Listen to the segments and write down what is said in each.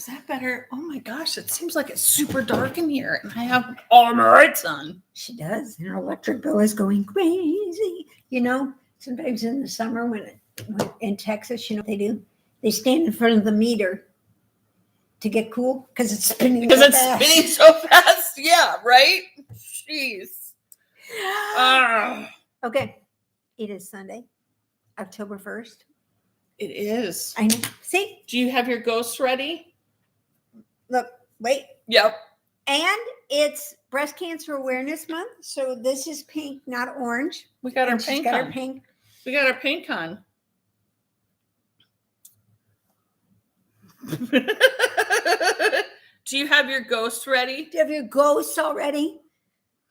that better? Oh my gosh, it seems like it's super dark in here and I have all my lights on. She does. And her electric bill is going crazy. You know, sometimes in the summer when in Texas, you know what they do? They stand in front of the meter to get cool because it's spinning Because so it's fast. spinning so fast. Yeah, right? Jeez. Okay. It is Sunday, October 1st. It is. I know. See? Do you have your ghosts ready? Look, wait. Yep. And it's Breast Cancer Awareness Month. So this is pink, not orange. We got our And she's pink got on. her pink. We got our pink on. Do you have your ghosts ready? Do you have your ghosts already?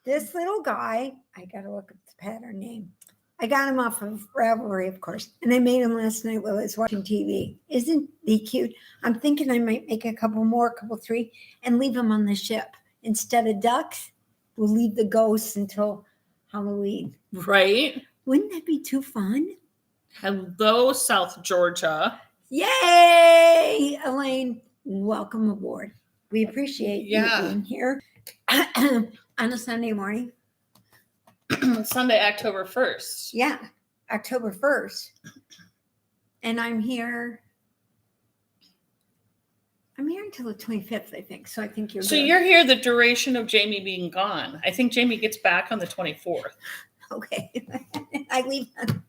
This little guy, I got to look at the pattern name. I got him off of Ravelry, of course, and I made him last night while I was watching TV. Isn't he cute? I'm thinking I might make a couple more, three, and leave them on the ship. Instead of ducks, we'll leave the ghosts until Halloween. Right? Wouldn't that be too fun? Hello, South Georgia. Yay! Elaine, welcome aboard. We appreciate you being here on a Sunday morning. Sunday, October 1st. Yeah, October 1st. And I'm here until the 25th, I think. So I think you're good. You're here the duration of Jamie being gone. I think Jamie gets back on the 24th. Okay. I leave. I'm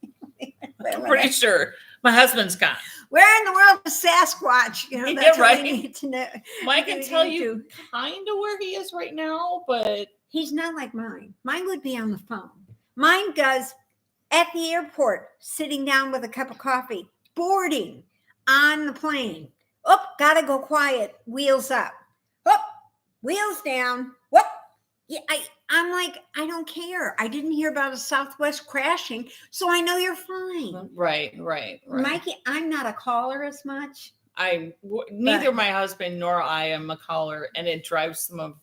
pretty sure my husband's gone. Where in the world is Sasquatch? You know, that's what we need to know. Mike can tell you kind of where he is right now, but he's not like mine. Mine would be on the phone. Mine does at the airport, sitting down with a cup of coffee, boarding on the plane. Oh, gotta go quiet. Wheels up. Oh, wheels down. Whoop. Yeah, I'm like, I don't care. I didn't hear about a Southwest crashing, so I know you're fine. Right. Mikey, I'm not a caller as much. Neither my husband nor I am a caller, and it drives some of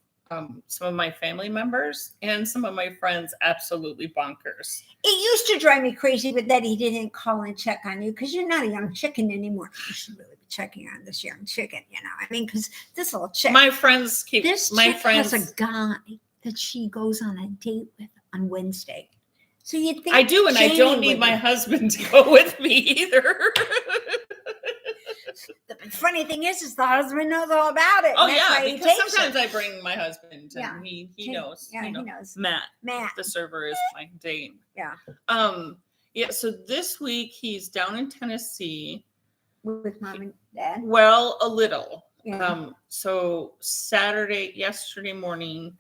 my family members and some of my friends absolutely bonkers. It used to drive me crazy, but that he didn't call and check on you because you're not a young chicken anymore. You should really be checking on this young chicken, you know. I mean, because this little chick. My friends keep. This my chick friends has a guy that she goes on a date with on Wednesday. So you think I do, and I don't need my husband to go with me either. The funny thing is the husband knows all about it. Oh yeah, because sometimes I bring my husband, and he knows. Yeah, he knows. Matt, the server, is my date. Yeah. Yeah. So this week he's down in Tennessee with mom and dad. Well, a little. Yeah. So yesterday morning,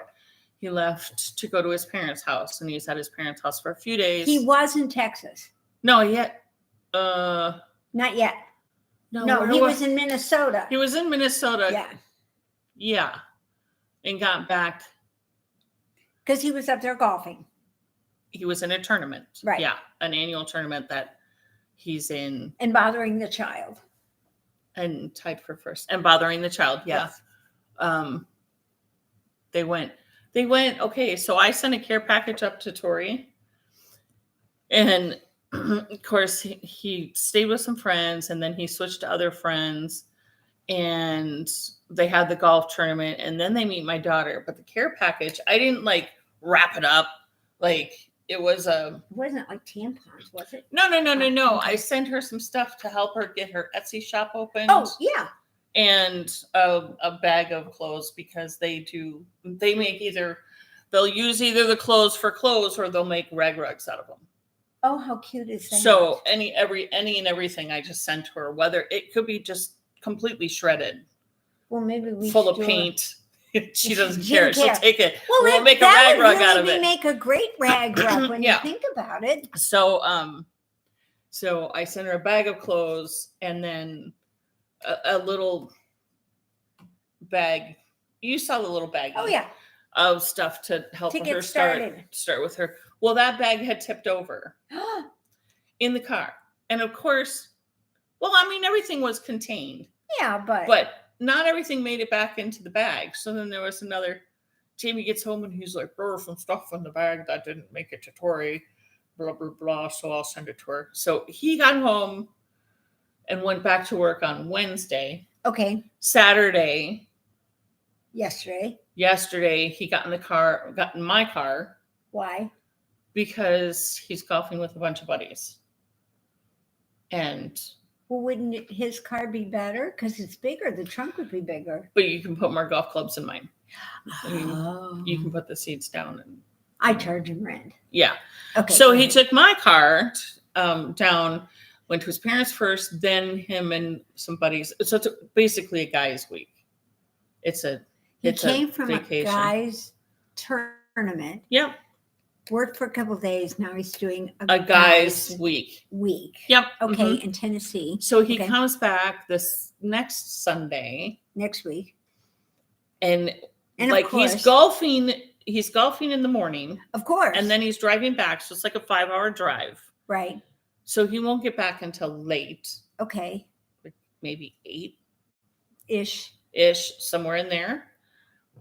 he left to go to his parents' house, and he's at his parents' house for a few days. He was in Texas. No, yet. Not yet. No, he was in Minnesota. He was in Minnesota. Yeah. Yeah. And got back. Because he was up there golfing. He was in a tournament. Right. Yeah. An annual tournament that he's in. And bothering the child. And tied for first. And bothering the child. Yeah. Yes. They went, okay, so I sent a care package up to Tori. And of course, he stayed with some friends, and then he switched to other friends, and they had the golf tournament, and then they meet my daughter. But the care package, I didn't wrap it up. It was It wasn't like tampons, was it? No. I sent her some stuff to help her get her Etsy shop open. Oh, yeah. And a bag of clothes, because they'll use either the clothes for clothes, or they'll make rag rugs out of them. Oh, how cute is that? So any and everything I just sent her, whether it could be just completely shredded. Well, maybe we full of paint. She doesn't care. She'll take it. Well, we'll make a rag rug out of it. That would make a great rag rug when you think about it. So I sent her a bag of clothes, and then a little bag. You saw the little bag. Oh yeah. Of stuff to help her start with her. Well, that bag had tipped over in the car. And of course, everything was contained. Yeah, but not everything made it back into the bag. So then there was Jamie gets home, and he's like, there's some stuff in the bag that didn't make it to Tori, blah, blah, blah. So I'll send it to her. So he got home and went back to work on Wednesday. Okay. Saturday, Yesterday. he got in my car Why? because he's golfing with a bunch of buddies. And Well, wouldn't his car be better? Because it's bigger. The trunk would be bigger. but you can put more golf clubs in mine. Oh. You can put the seats down and I charge him rent. yeah. Okay. So he took my car down, went to his parents first, then him and some buddies. So it's basically a guy's week. He came from vacation. a guy's tournament. Yep. Worked for a couple of days. Now he's doing A guy's week. Yep. Mhm. Okay, in Tennessee. So he Okay. comes back this next Sunday, Next week. and And like of course, he's golfing in the morning, of course. and then he's driving back. So it's like a 5-hour drive. right. So he won't get back until late, Okay. maybe Ish. 8-ish, somewhere in there.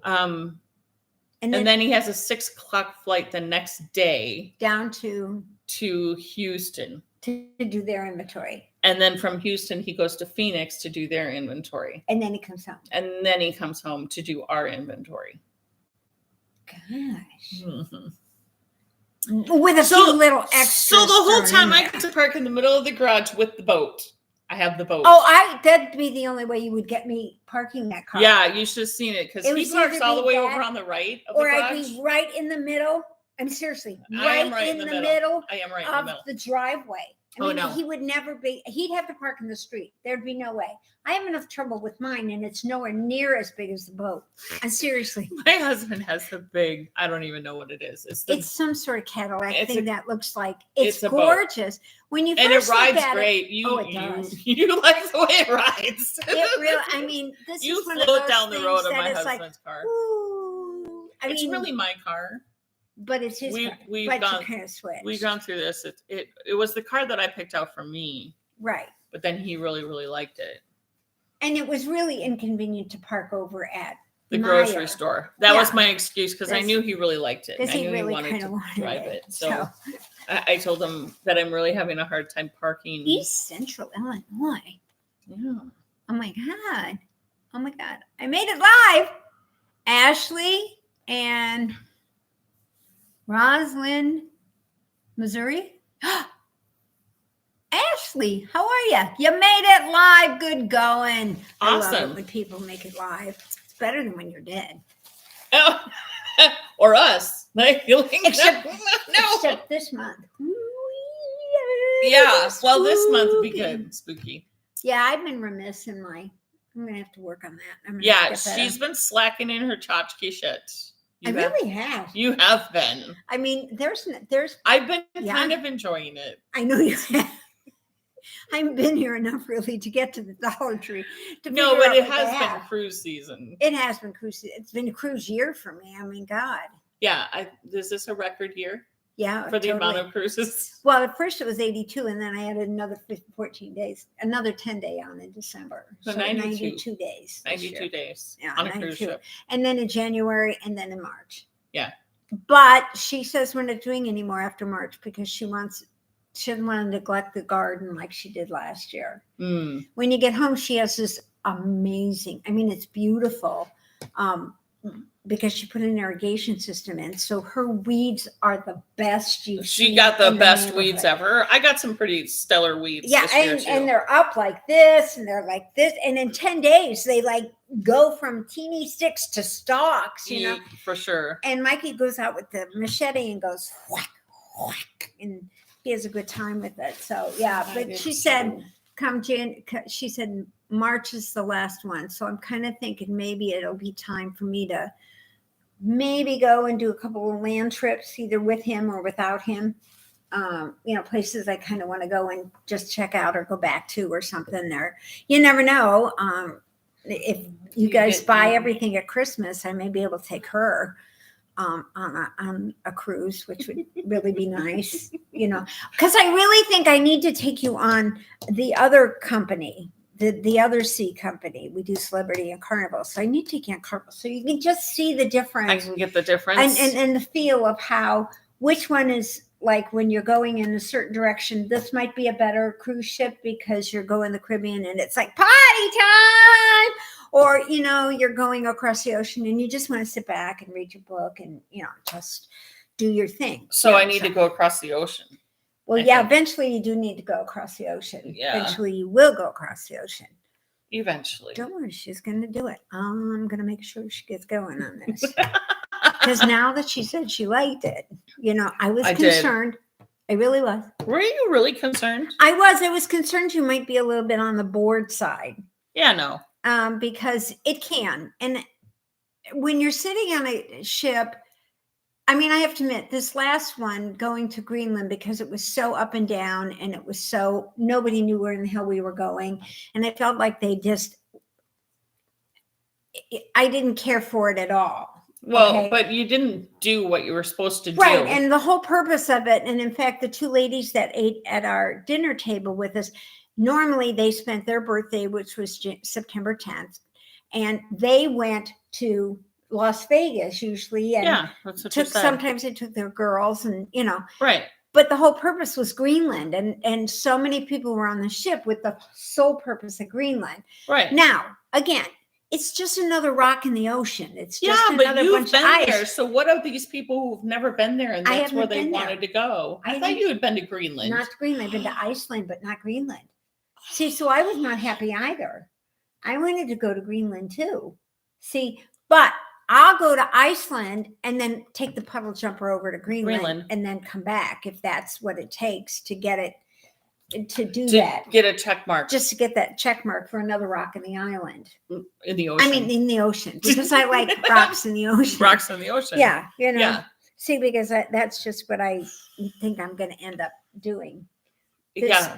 And And then he has a 6 o'clock flight the next day down to Houston. do their inventory. And then from Houston, he goes to Phoenix to do their inventory. And then he comes home. And then he comes home to do our inventory. Gosh. Mhm. With a few little extras. So the whole thrown time in I there. get to park in the middle of the garage with the boat. I have the boat. Oh, that'd be the only way you would get me parking that car. Yeah, you should have seen it because It he was parks either all the be way that, over on the right of or the I'd garage. be right in the middle. I'm seriously I am right in the middle I am right in the of middle. the driveway. I Oh, mean, no. he would never be, he'd have to park in the street. There'd be no way. I have enough trouble with mine, and it's nowhere near as big as the boat. And seriously, My husband has a big, I don't even know what it is. it's some sort of Cadillac It's thing a- that looks like it's it's a boat. gorgeous. When you and it first look rides at great. it does. You like the way it rides. it really, I mean, this You is one of float those down the things road of that my it's like, husband's car. ooh. I It's mean, really my car. but it's his car. We've But gone you kind of switch. we've gone through this. It was the car that I picked out for me, Right. but then he really, really liked it. And it was really inconvenient to park over at The Meyer. grocery store. That was Yeah. my excuse because I That's- knew he really liked it. Because I he knew really he wanted kind to of wanted drive it. it. So I told him that I'm really having a hard time parking. East Central Illinois. Yeah. Oh my God. Oh my God. I made it live. Ashley and Roslyn, Missouri. Ashley, how are you? You made it live. Good going. I love Awesome. it when people make it live. It's better than when you're dead. Oh, or us. Like, Except- no. Except this month. Yeah. Well, this month would be Spooky. good. Spooky. Yeah, I've been remiss in my. I'm gonna have to work on that. I'm gonna Yeah, have to get she's better. been slacking in her tchotchke shit. I really have. You have been. I mean, there's. I've been Yeah. kind of enjoying it. I know you have. I haven't been here enough really to get to the Dollar Tree. To No, figure but out it what they has been have. cruise season. It has been cruise. It's been a cruise year for me. I mean, God. Yeah. Is this a record year Yeah. for the amount totally. of cruises? Well, at first it was 82, and then I added another 14 days, another 10 day on in December. So So 92. days. this 92 year. days Yeah, on a cruise 92. ship. And then in January, and then in March. Yeah. But she says we're not doing any more after March because she doesn't want to neglect the garden like she did last year. Mm. When you get home, she has this amazing, I mean, it's beautiful because she put an irrigation system in. So her weeds are the best you've She seen got the in best weeds neighborhood. ever. I got some pretty stellar weeds. Yeah, this year and too. they're up like this, and they're like this, and in 10 days they like go from teeny sticks to stalks, you know. For sure. And Mikey goes out with the machete and goes whack, whack, and he has a good time with it. So yeah, but she said she said March is the last one, so I'm kind of thinking maybe it'll be time for me to maybe go and do a couple of land trips, either with him or without him. Places I kind of want to go and just check out or go back to or something there. You never know. If you guys buy everything at Christmas, I may be able to take her on a cruise, which would really be nice, because I really think I need to take you on the other company, the other sea company. We do Celebrity and Carnival. So I need to take you on Carnival so you can just see the difference. I can get the difference. And the feel of which one is like when you're going in a certain direction, this might be a better cruise ship because you're going the Caribbean and it's like party time, or you're going across the ocean and you just want to sit back and read your book and just do your thing. So I need to go across the ocean. Well, eventually you do need to go across the ocean. Yeah. Eventually you will go across the ocean. Eventually. Don't worry, she's going to do it. I'm going to make sure she gets going on this. Because now that she said she liked it, I was concerned. I really was. Were you really concerned? I was concerned you might be a little bit on the bored side. Yeah, no. Because it can. And when you're sitting on a ship, I mean, I have to admit, this last one going to Greenland, because it was so up and down and it was so, nobody knew where in the hell we were going. And I felt like I didn't care for it at all. Well, okay? But you didn't do what you were supposed to do. Right. And the whole purpose of it, and in fact, the two ladies that ate at our dinner table with us, normally they spent their birthday, which was September 10th, and they went to Las Vegas usually, and that's what sometimes they took their girls, and right. But the whole purpose was Greenland, and so many people were on the ship with the sole purpose of Greenland. Right. Now, again, it's just another rock in the ocean. It's just but another you've bunch been of ice. there. So what of these people who've never been there and that's where they wanted to go? I thought you had been to Greenland. Not to Greenland. I've been to Iceland, but not Greenland. See, so I was not happy either. I wanted to go to Greenland too. See, but I'll go to Iceland and then take the puddle jumper over to Greenland. And then come back if that's what it takes to get it, to get a check mark. Just to get that check mark for another rock in the island. In the ocean. I mean, in the ocean, because I like rocks in the ocean. Rocks in the ocean. Yeah, See, because that's just what I think I'm going to end up doing.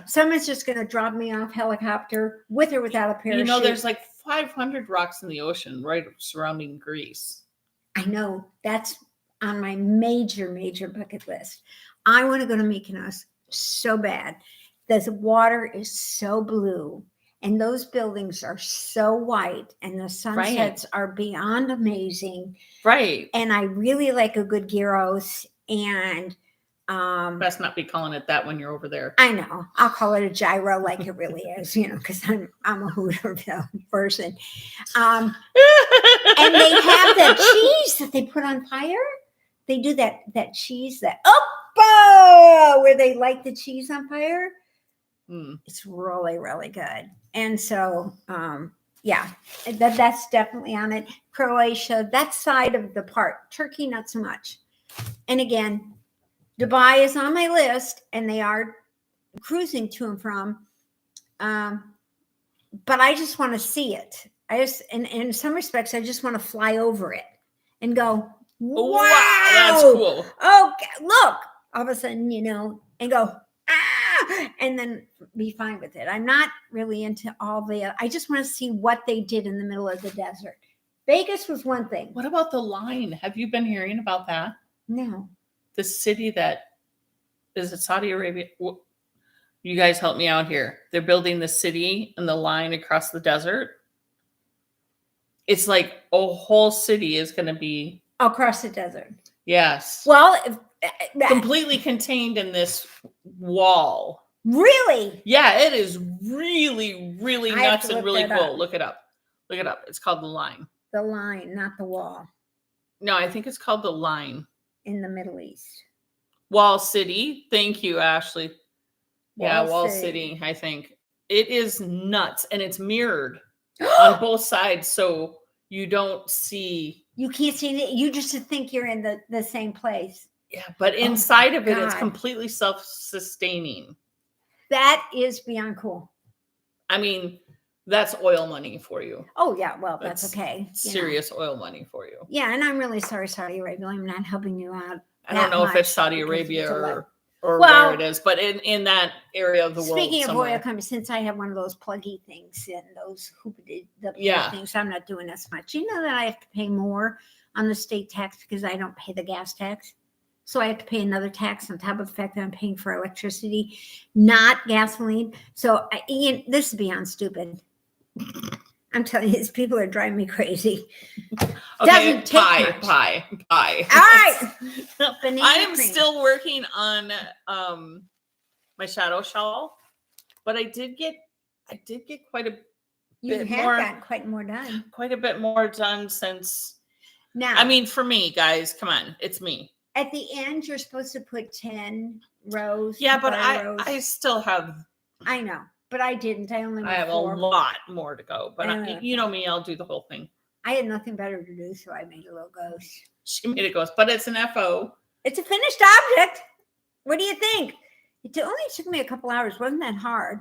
Someone's just going to drop me off helicopter with or without a parachute. There's like 500 rocks in the ocean right surrounding Greece. I know. That's on my major, major bucket list. I want to go to Mykonos so bad. The water is so blue and those buildings are so white and the sunsets are beyond amazing. Right. And I really like a good gyros, and best not be calling it that when you're over there. I know. I'll call it a gyro like it really is, because I'm a Hooterville person. And they have that cheese that they put on fire. They do that cheese where they light the cheese on fire. It's really, really good. And so, that's definitely on it. Croatia, that side of the part. Turkey, not so much. And again, Dubai is on my list, and they are cruising to and from. But I just want to see it. In some respects, I just want to fly over it and go, wow, that's cool. Oh, look, all of a sudden, and go, and then be fine with it. I'm not really into all I just want to see what they did in the middle of the desert. Vegas was one thing. What about the line? Have you been hearing about that? No. The city is it Saudi Arabia? You guys help me out here. They're building the city and the line across the desert. It's like a whole city is going to be across the desert. Yes. Well, completely contained in this wall. Really? Yeah, it is really, really nuts and really cool. Look it up. It's called the line. The line, not the wall. No, I think it's called the line. In the Middle East. Wall City. Thank you, Ashley. Wall City, I think. It is nuts, and it's mirrored on both sides, so you don't see. You can't see it. You just think you're in the same place. Yeah, but inside of it, it's completely self-sustaining. That is beyond cool. I mean, that's oil money for you. Oh, yeah. Well, that's okay. Serious oil money for you. Yeah, and I'm really sorry, Saudi Arabia. I'm not helping you out. I don't know if it's Saudi Arabia or where it is, but in that area of the world. Speaking of oil companies, since I have one of those pluggy things and those things, I'm not doing as much. You know that I have to pay more on the state tax because I don't pay the gas tax. So I have to pay another tax on top of the fact that I'm paying for electricity, not gasoline. So this is beyond stupid. I'm telling you, these people are driving me crazy. Okay, Doesn't take much. pie. All right. Banana I am cream. still working on my shadow shawl, but I did get quite a You bit have more, gotten quite a bit more done since. now. I mean, for me, guys, come on, it's me. At the end, you're supposed to put 10 rows. Yeah, but rows. I still have. I know, but I didn't. I only. I have 4. a lot more to go, but you know me, I'll do the whole thing. I had nothing better to do, so I made a little ghost. She made a ghost, but it's an FO. It's a finished object. What do you think? It only took me a couple hours. Wasn't that hard?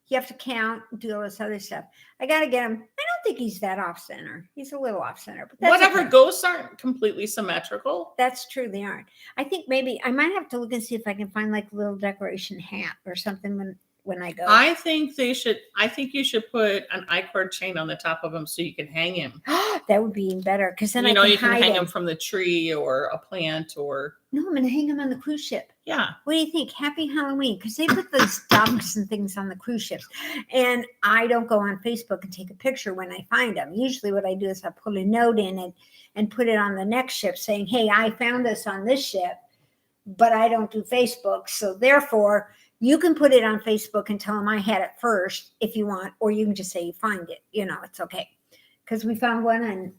You have to count, do all this other stuff. I got to get him. I don't think he's that off center. He's a little off center, but that's Whatever. okay. Ghosts aren't completely symmetrical. That's true. They aren't. I think maybe I might have to look and see if I can find like a little decoration hat or something when I go. I think you should put an I-cord chain on the top of him so you can hang him. That would be even better because then you can hide hang him from the tree or a plant or. No, I'm going to hang him on the cruise ship. Yeah. What do you think? Happy Halloween. Because they put those ducks and things on the cruise ships. And I don't go on Facebook and take a picture when I find them. Usually what I do is I put a note in it and put it on the next ship saying, hey, I found this on this ship, but I don't do Facebook. So therefore, you can put it on Facebook and tell them I had it first if you want, or you can just say you find it. It's okay. Because I found one on.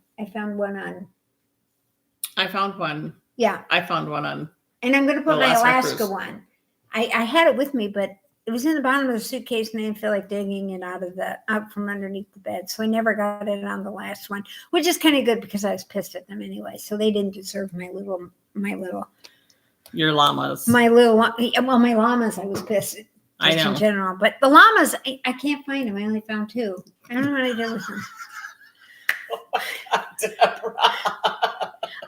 Yeah. I found one on. And I'm going to put my Alaska cruise. one. I had it with me, but it was in the bottom of the suitcase and I didn't feel like digging it out from underneath the bed. So I never got it on the last one, which is kind of good because I was pissed at them anyway. So they didn't deserve Your llamas. my llamas, I was pissed at I know. in general. But the llamas, I can't find them. I only found 2. I don't know what I did with them.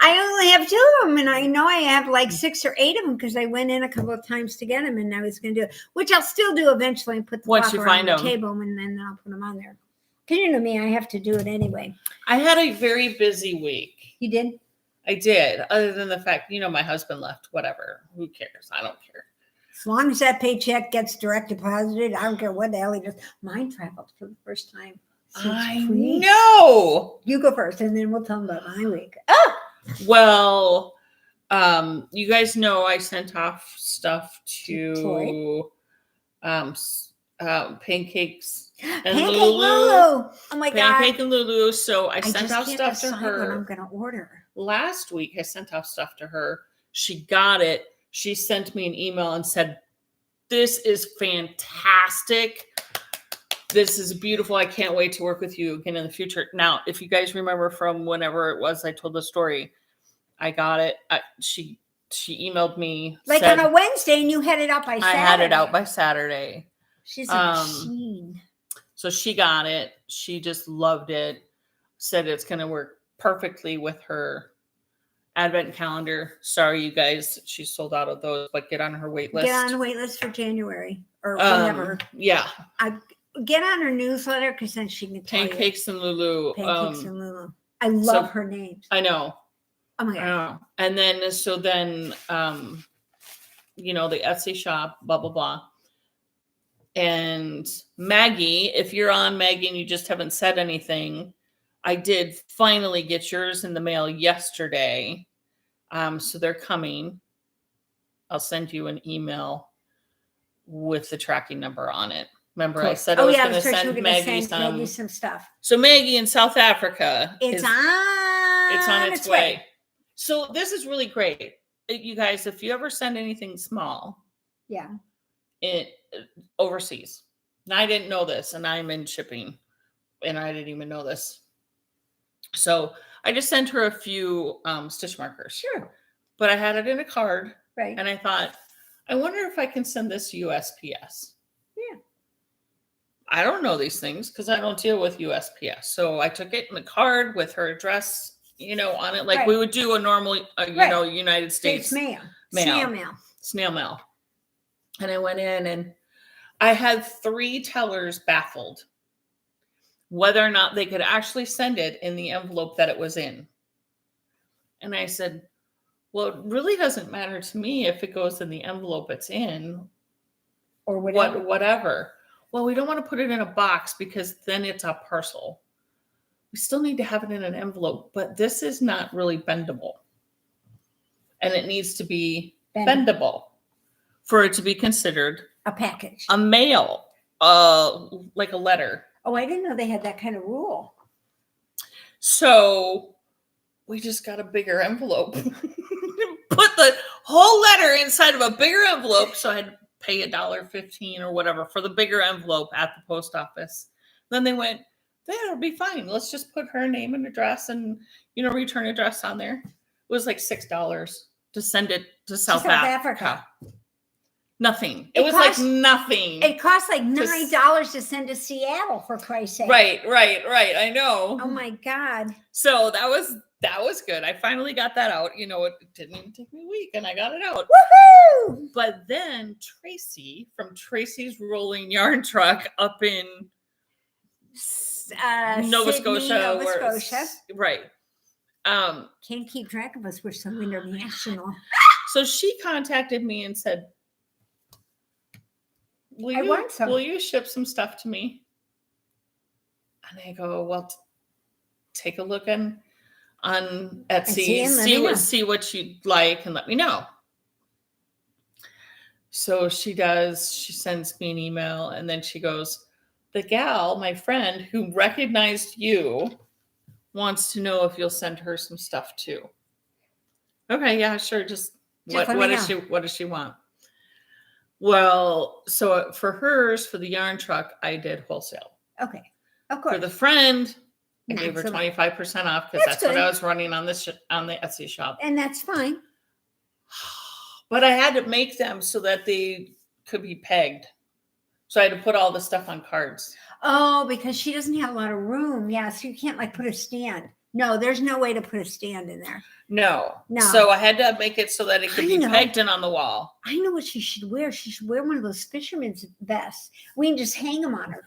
I only have 2 of them, and I know I have like 6 or 8 of them because I went in a couple of times to get them, and I was going to do it, which I'll still do eventually and put the once you find on the them. table, and then I'll put them on there. Because you know me, I have to do it anyway. I had a very busy week. You did? I did, other than the fact, my husband left. Whatever. Who cares? I don't care. As long as that paycheck gets direct deposited, I don't care what the hell he does. Mine traveled for the first time. I know. You go first, and then we'll tell them about my week. Oh! Well, you guys know I sent off stuff to Pancakes and Lulu. Oh my God. Pancake and Lulu. So I sent off stuff to her. What I'm going to order. Last week, I sent off stuff to her. She got it. She sent me an email and said, "This is fantastic. This is beautiful. I can't wait to work with you again in the future." Now, if you guys remember from whenever it was I told the story, I got it. She emailed me. On a Wednesday, and you had it out by Saturday. I had it out by Saturday. She's a machine. So she got it. She just loved it. Said it's going to work perfectly with her advent calendar. Sorry, you guys. She's sold out of those, but get on her wait list. Get on the wait list for January or whenever. Yeah. Get on her newsletter because then she can tell Pancakes and Lulu. Pancakes and Lulu. I love her names. I know. Oh my God. I know. And then, the Etsy shop, blah, blah, blah. And Maggie, if you're on Maggie and you just haven't said anything, I did finally get yours in the mail yesterday. So they're coming. I'll send you an email with the tracking number on it. Remember, cool. I said I was going to send Maggie some stuff. So Maggie in South Africa, it's on its way. So this is really great, you guys. If you ever send anything small, overseas. And I didn't know this, and I'm in shipping, and I didn't even know this. So I just sent her a few stitch markers. Sure. But I had it in a card, right? And I thought, I wonder if I can send this USPS. Yeah. I don't know these things because I don't deal with USPS. So I took it in the card with her address, on it, like we would do a normal, United States mail. Snail mail. And I went in and I had 3 tellers baffled whether or not they could actually send it in the envelope that it was in. And I said, well, it really doesn't matter to me if it goes in the envelope it's in or whatever. Whatever. Well, we don't want to put it in a box because then it's a parcel. we still need to have it in an envelope, but this is not really bendable. And it needs to be bendable for it to be considered a package, a mail, like a letter. Oh, I didn't know they had that kind of rule. So we just got a bigger envelope. Put the whole letter inside of a bigger envelope. So I had to pay $1.15 or whatever for the bigger envelope at the post office. Then they went, yeah, it'll be fine. Let's just put her name and address and, return address on there. It was like $6 to send it to South Africa. Nothing. It was like nothing. It cost like $9 to send to Seattle, for Christ's sake. Right. I know. Oh my God. So that was good. I finally got that out. It didn't even take me a week, and I got it out. Woohoo! But then Tracy from Tracy's Rolling Yarn Truck up in Nova Scotia. Right. Can't keep track of us. We're so international. So she contacted me and said, Will you ship some stuff to me? And I go, well, take a look on Etsy, see what you'd like, and let me know. So she does. She sends me an email, and then she goes, the gal, my friend who recognized you, wants to know if you'll send her some stuff too. Okay, yeah, sure. Just what does she want? Well, so for hers, for the yarn truck, I did wholesale. Okay, of course. For the friend, I gave her 25% off because that's what I was running on the Etsy shop. And that's fine. But I had to make them so that they could be pegged. So I had to put all the stuff on cards. Oh, because she doesn't have a lot of room. Yeah, so you can't put a stand. No, there's no way to put a stand in there. No. So I had to make it so that it could be pegged in on the wall. I know what she should wear. She should wear one of those fisherman's vests. We can just hang them on her.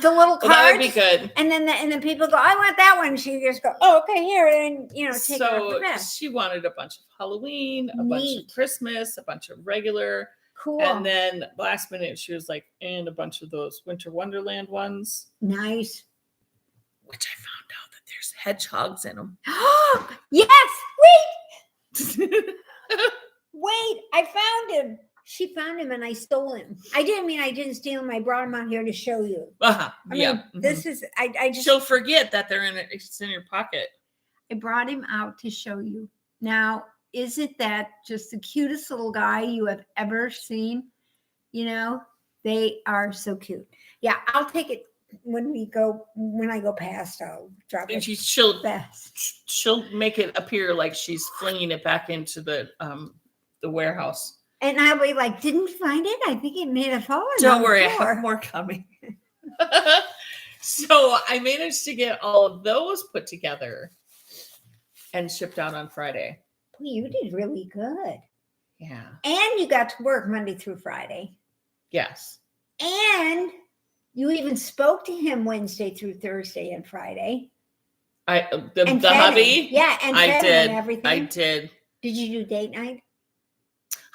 The little cards. That would be good. And then people go, I want that one. She just go, oh, okay, here, and take it off the vest. She wanted a bunch of Halloween, a bunch of Christmas, a bunch of regular. Cool. And then last minute she was like, and a bunch of those Winter Wonderland ones. Nice. Which I found out that there's hedgehogs in them. Yes. Wait, I found him. She found him and I stole him. I didn't steal him. I brought him out here to show you. This is, I just. She'll forget that it's in your pocket. I brought him out to show you. Now, isn't that just the cutest little guy you have ever seen? They are so cute. Yeah, I'll take it. When I go past, I'll drop it. She'll make it appear like she's flinging it back into the warehouse. And I'll be like, didn't you find it? I think it may have fallen. Don't worry, I have more coming. So I managed to get all of those put together and shipped out on Friday. Well, you did really good. Yeah. And you got to work Monday through Friday. Yes. And you even spoke to him Wednesday through Thursday and Friday. The hubby? Yeah, and I did. And everything. I did. Did you do date night?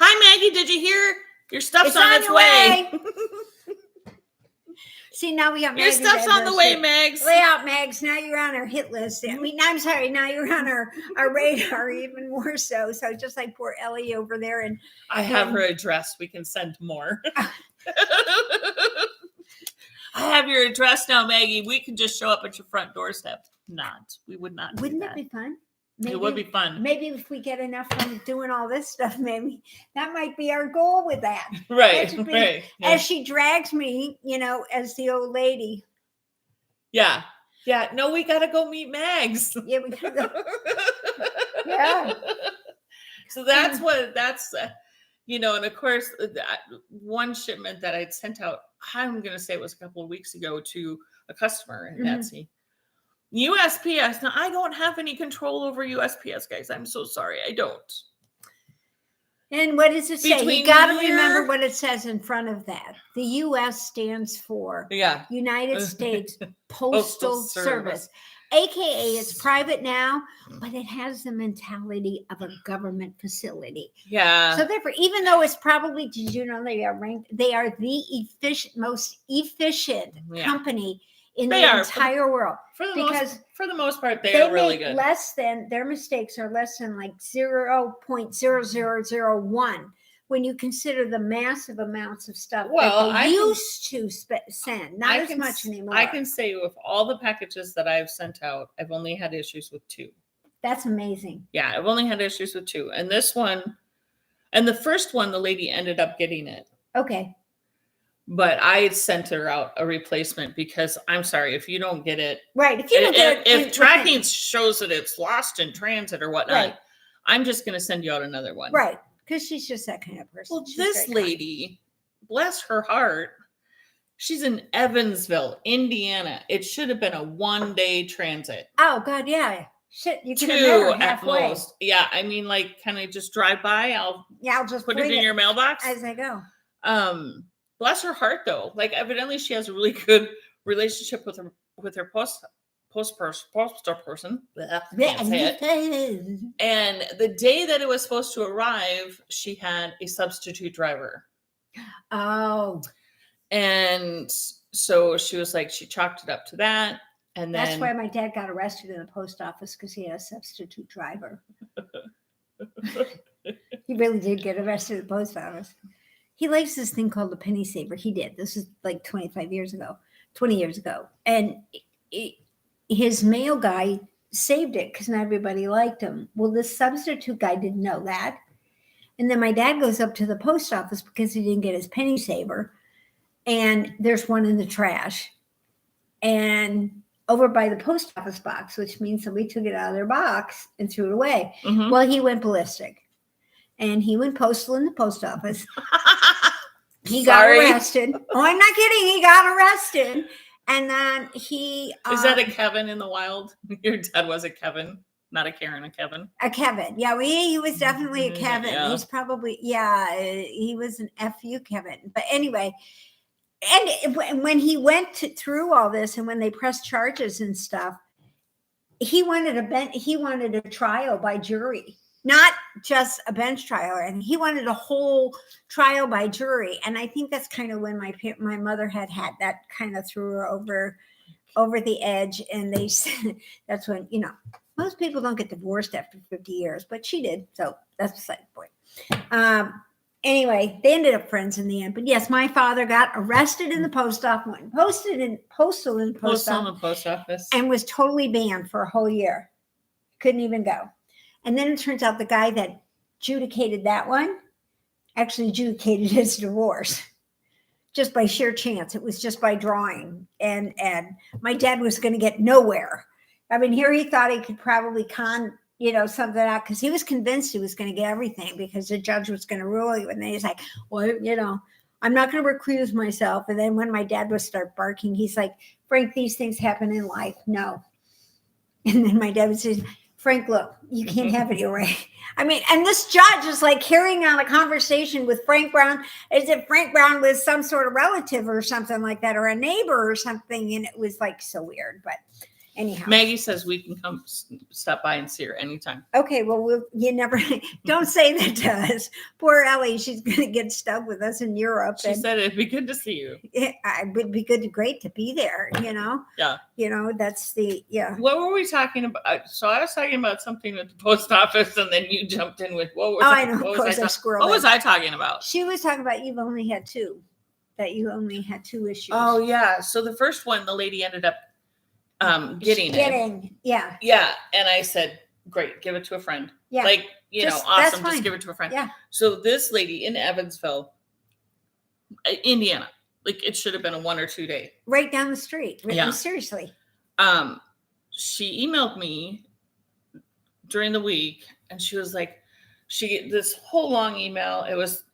Hi, Maggie. Did you hear? Your stuff's on its way. See, now we got your stuff's on the way, Mags. Lay out, Mags. Now you're on our hit list. I'm sorry. Now you're on our radar even more so. So just like poor Ellie over there. And I have her address. We can send more. I have your address now, Maggie. We can just show up at your front doorstep. We would not. Wouldn't it be fun? Maybe, it would be fun. Maybe if we get enough from doing all this stuff, maybe that might be our goal with that. Right. Right. As she drags me, as the old lady. Yeah. Yeah. No, we got to go meet Mags. Yeah, we got to go. Yeah. So that's and of course, one shipment that I'd sent out, I'm going to say it was a couple of weeks ago to a customer in Etsy. USPS. Now, I don't have any control over USPS, guys. I'm so sorry. I don't. And what does it say? You got to remember what it says in front of that. The U.S. stands for United States Postal Service. AKA it's private now, but it has the mentality of a government facility. Yeah. So therefore, even though it's probably, did you know they are ranked, they are the most efficient company in They the are. entire world. For the most part, they are really make good. less than, their mistakes are less than like 0.0001 when you consider the massive amounts of stuff that they used to send. Not as much anymore. I can say with all the packages that I've sent out, I've only had issues with 2. That's amazing. Yeah, I've only had issues with 2. And this one, and the first one, the lady ended up getting it. Okay. But I sent her out a replacement because I'm sorry, if you don't get it. Right. If you don't get it. If tracking shows that it's lost in transit or whatnot, right. I'm just going to send you out another one. Right. Because she's just that kind of person. Well, she's this lady, bless her heart, she's in Evansville, Indiana. It should have been a 1-day transit. Oh, God, yeah. Shit, you can 2 have halfway. At most. Yeah, I mean, like, can I just drive by? I'll just put it in your mailbox as I go. Bless her heart, though. Like, evidently, she has a really good relationship with her postal person. Can't say it. And the day that it was supposed to arrive, she had a substitute driver. Oh. And so she was like, she chalked it up to that. And then that's why my dad got arrested in the post office, because he had a substitute driver. He really did get arrested at the post office. He likes this thing called the penny saver. He did. This is like 20 years ago. And his mail guy saved it because not everybody liked him. Well, this substitute guy didn't know that. And then my dad goes up to the post office because he didn't get his penny saver. And there's one in the trash. And over by the post office box, which means somebody took it out of their box and threw it away. Mm-hmm. Well, he went ballistic. And he went postal in the post office. He got arrested. Oh, I'm not kidding. He got arrested. And then he... Is that a Kevin in the wild? Your dad was a Kevin, not a Karen, a Kevin. A Kevin. Yeah, he was definitely a Kevin. Yeah. He's probably... Yeah, he was an FU Kevin. But anyway, and when he went through all this and when they pressed charges and stuff, he wanted a trial by jury. Not just a bench trial, and he wanted a whole trial by jury. And I think that's kind of when my mother had that kind of threw her over the edge. And they said that's when, most people don't get divorced after 50 years, but she did. So that's beside the point. Anyway, they ended up friends in the end. But yes, my father got arrested in the post office, postal in the post office, and was totally banned for a whole year. Couldn't even go. And then it turns out the guy that adjudicated that one actually adjudicated his divorce just by sheer chance. It was just by drawing. And my dad was going to get nowhere. I mean, here he thought he could probably con, something out because he was convinced he was going to get everything because the judge was going to rule you. And then he's like, well, I'm not going to recuse myself. And then when my dad would start barking, he's like, Frank, these things happen in life. No. And then my dad would say, Frank, look, you can't have it your way. I mean, and this judge is like carrying on a conversation with Frank Brown as if Frank Brown was some sort of relative or something like that, or a neighbor or something. And it was like so weird. But anyhow. Maggie says we can come stop by and see her anytime. Okay, well, you never, don't say that to us. Poor Ellie, she's going to get stuck with us in Europe. She said it'd be good to see you. It would be great to be there, Yeah. That's What were we talking about? So I was talking about something at the post office, and then you jumped in with, what was I know, of course, what was I talking about? She was talking about you've only had 2, that you only had 2 issues. Oh, yeah. So the first one, the lady ended up getting it. Yeah. And I said, great, give it to a friend. Yeah. Like, awesome. Just give it to a friend. Yeah. So this lady in Evansville, Indiana, like it should have been a 1 or 2 day. Right down the street. Yeah. Seriously. She emailed me during the week and she was like, this whole long email. It was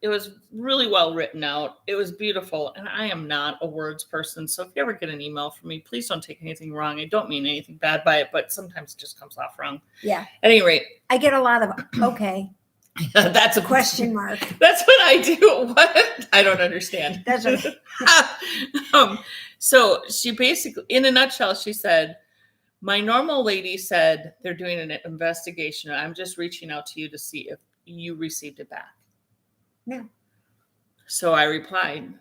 really well written out. It was beautiful. And I am not a words person. So if you ever get an email from me, please don't take anything wrong. I don't mean anything bad by it, but sometimes it just comes off wrong. Yeah. At any rate. I get a lot of, okay. That's a question mark. That's what I do. What? I don't understand. That's okay. So she basically, in a nutshell, she said, my normal lady said they're doing an investigation. I'm just reaching out to you to see if you received it back. No. So I replied,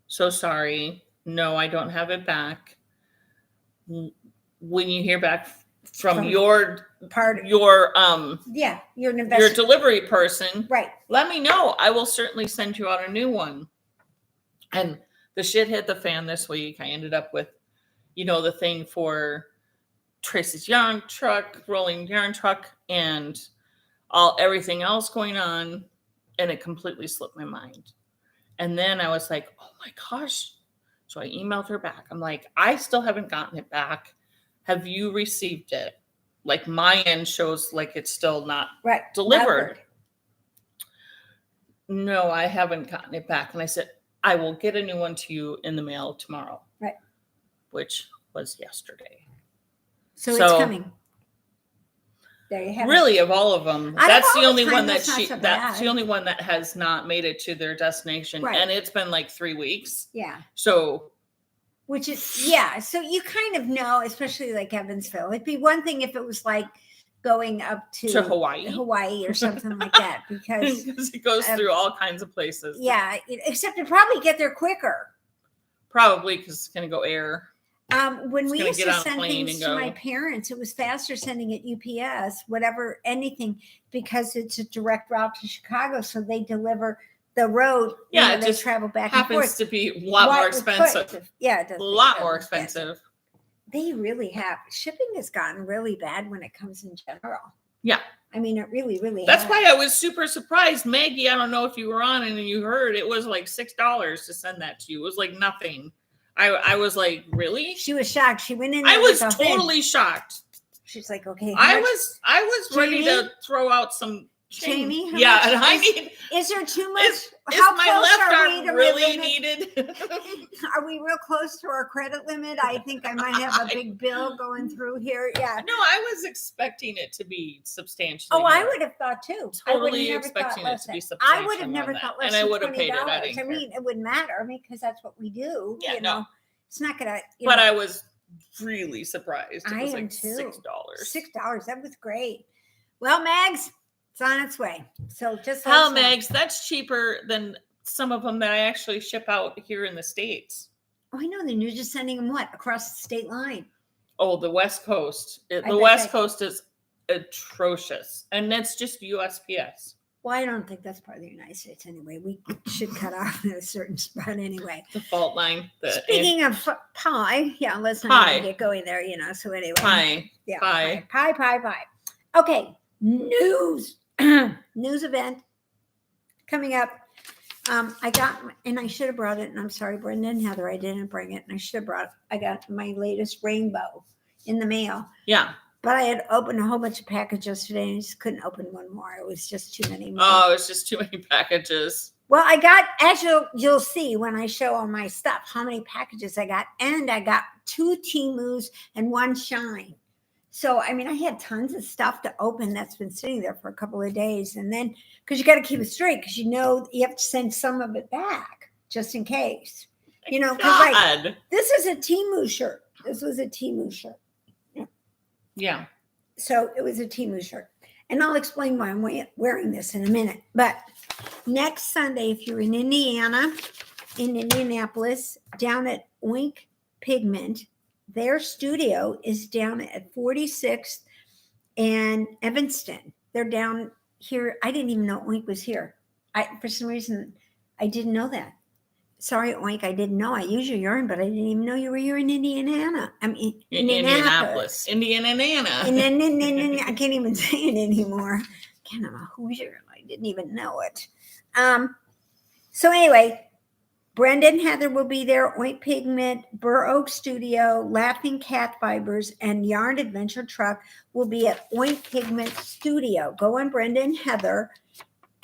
so sorry. no, I don't have it back. When you hear back from your delivery person, right? Let me know. I will certainly send you out a new one. And the shit hit the fan this week. I ended up with, the thing for Tracy's yarn truck, rolling yarn truck, and everything else going on, and it completely slipped my mind. And then I was like, oh my gosh. So I emailed her back. I'm like, I still haven't gotten it back. Have you received it? Like my end shows like it's still not delivered. No, I haven't gotten it back. And I said, I will get a new one to you in the mail tomorrow. Right. Which was yesterday. So it's coming. There you have really, it. Of all of them, that's the only one that's the only one that has not made it to their destination. Right. And it's been like 3 weeks. Yeah. So which is so you kind of know, especially like Evansville. It'd be one thing if it was like going up to Hawaii or something like that, because it goes through all kinds of places. Yeah, except to probably get there quicker. Probably because it's going to go air. When we used to send things to my parents, it was faster sending it UPS, whatever, anything, because it's a direct route to Chicago. So they deliver the road. Yeah, they travel back and forth. Happens to be a lot more expensive. Yeah, it does. A lot more expensive. They really have. Shipping has gotten really bad when it comes in general. Yeah. I mean, it really, really That's why I was super surprised. Maggie, I don't know if you were on and you heard, it was like $6 to send that to you. It was like nothing. I was like, really? She was shocked. She went in there. I was totally shocked. She's like, okay. I was ready to throw out some Jamie, yeah, and I need. Is there too much? Is my left arm really needed? Are we real close to our credit limit? I think I might have a big bill going through here. Yeah. No, I was expecting it to be substantially. Oh, I would have thought too. Totally expecting it to be substantial. I would have never thought less than $20. And I would have paid it. I mean, it wouldn't matter. I mean, because that's what we do. Yeah, no. It's not gonna. But I was really surprised. It was I am like too. $6. That was great. Well, Mags, it's on its way. So just hell, Mags, that's cheaper than some of them that I actually ship out here in the States. Oh, I know. Then you're just sending them across the state line. Oh, the West Coast. The West Coast is atrocious, and that's just USPS. Well, I don't think that's part of the United States anyway. We should cut off at a certain spot anyway. The fault line. Speaking of pie, let's not get going there, So anyway, pie. Yeah, pie. Okay, news event coming up. I got, and I should have brought it, and I'm sorry, Brenda and Heather, I didn't bring it, and I should have brought it. I got my latest rainbow in the mail. Yeah. But I had opened a whole bunch of packages yesterday and I just couldn't open one more. It was just too many more. Oh, it's just too many packages. Well, I got, as you'll see when I show all my stuff, how many packages I got. And I got 2 Temus and 1 Shine. So, I mean, I had tons of stuff to open that's been sitting there for a couple of days. And then, because you got to keep it straight, because you have to send some of it back just in case. Because like, this is a Temu shirt. This was a Temu shirt. Yeah. So it was a Temu shirt. And I'll explain why I'm wearing this in a minute. But next Sunday, if you're in Indianapolis, down at Oink Pigment, their studio is down at 46th and Evanston. They're down here. I didn't even know Oink was here. For some reason, I didn't know that. Sorry, Oink, I didn't know. I use your yarn, but I didn't even know you were here in Indiana. I mean, Indianapolis. Indiana. I can't even say it anymore. I'm a Hoosier. I didn't even know it. So anyway, Brenda and Heather will be there. Oink Pigment, Burr Oak Studio, Laughing Cat Fibers, and Yarn Adventure Truck will be at Oink Pigment Studio. Go on Brenda and Heather.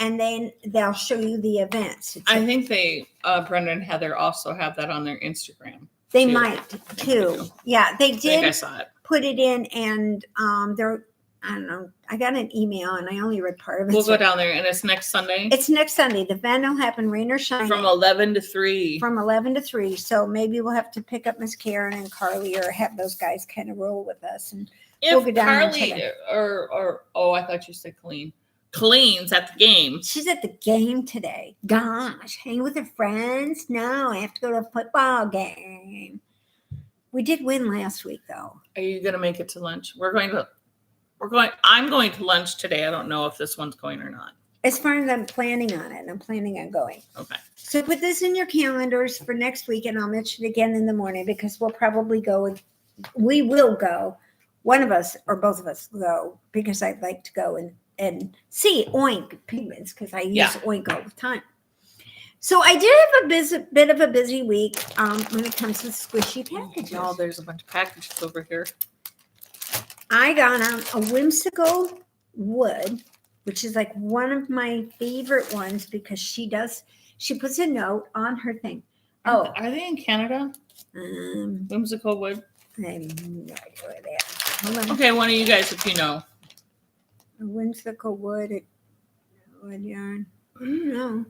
And then they'll show you the events. I think Brenda and Heather also have that on their Instagram. They might too. Yeah, they did. I saw it. Put it in, and I don't know. I got an email, and I only read part of it. We'll go down there, and it's next Sunday. It's next Sunday. The event will happen, rain or shine. From 11 to 3. From 11 to 3. So maybe we'll have to pick up Miss Karen and Carly, or have those guys kind of roll with us, and if we'll go down Carly or I thought you said Colleen. Colleen's at the game. She's at the game today. Gosh, hang with her friends? No, I have to go to a football game. We did win last week, though. Are you going to make it to lunch? I'm going to lunch today. I don't know if this one's going or not. As far as I'm planning on it, I'm planning on going. Okay. So put this in your calendars for next week, and I'll mention it again in the morning because we'll probably go. We will go. One of us or both of us go because I'd like to go and see Oink pigments because I use Oink all the time. So I did have a bit of a busy week when it comes to squishy packages. Oh, there's a bunch of packages over here. I got on a whimsical wood, which is like one of my favorite ones because she puts a note on her thing. Oh, are they in Canada? Whimsical wood. I have no idea where they are. Hold on. Okay, one of you guys, if you know. A whimsical wood yarn. I don't know.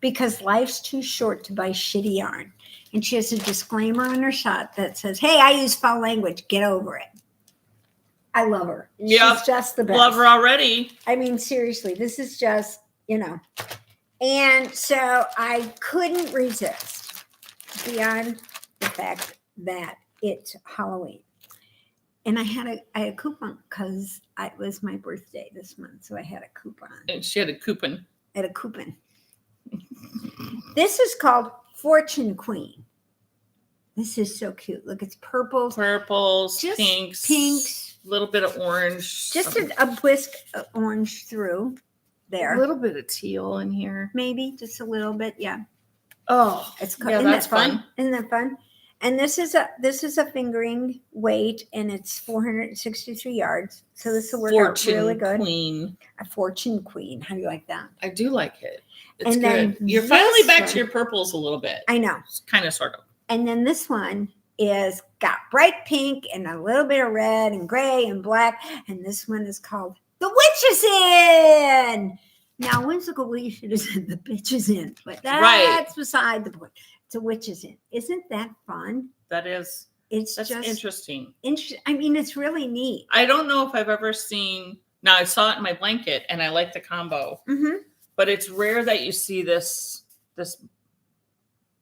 Because life's too short to buy shitty yarn. And she has a disclaimer on her shot that says, hey, I use foul language. Get over it. I love her. Yeah. She's just the best. Love her already. I mean, seriously, this is just, And so I couldn't resist beyond the fact that it's Halloween. And I had a coupon because it was my birthday this month. So I had a coupon. And she had a coupon. This is called Fortune Queen. This is so cute. Look, it's purples, just pinks, a little bit of orange, just a whisk of orange through there. A little bit of teal in here, maybe just a little bit. Yeah. Oh, it's isn't that fun? Isn't that fun? And this is a fingering weight, and it's 463 yards. So this will work out really good. Queen. A Fortune Queen. How do you like that? I do like it. It's and good. You're finally back to your purples a little bit. I know. Kind of, sort of. And then this one is got bright pink and a little bit of red and gray and black. And this one is called The Witch is In. Now, whimsical, we should have said the bitch is in, but that's beside the point. The Witch is In. Isn't that fun? That is. That's just interesting. I mean, it's really neat. I don't know if I've ever seen. Now, I saw it in my blanket, and I like the combo. Mm-hmm. But it's rare that you see this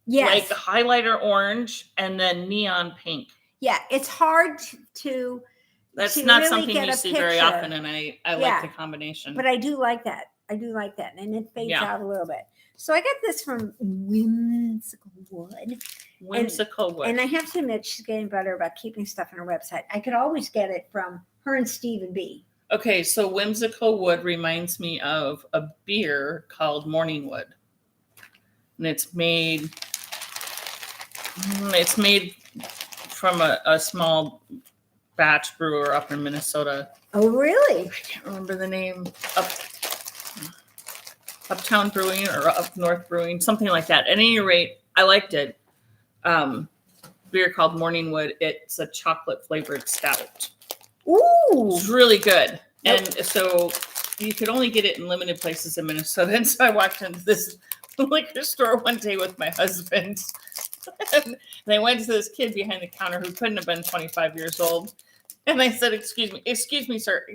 yes. like highlighter orange and then neon pink. Yeah, it's hard to. That's to not really something you see very often, and I like the combination. But I do like that. And it fades out a little bit. So I got this from Whimsical Wood. And I have to admit, she's getting better about keeping stuff on her website. I could always get it from her and Stephen B. Okay, so Whimsical Wood reminds me of a beer called Morning Wood. And it's made from a small batch brewer up in Minnesota. Oh, really? I can't remember the name. Uptown Brewing or Up North Brewing, something like that. At any rate, I liked it. Beer called Morning Wood. It's a chocolate flavored stout. Ooh, it's really good. Yep. And so you could only get it in limited places in Minnesota. And so I walked into this liquor store one day with my husband. And I went to this kid behind the counter who couldn't have been 25 years old. And I said, excuse me, sir.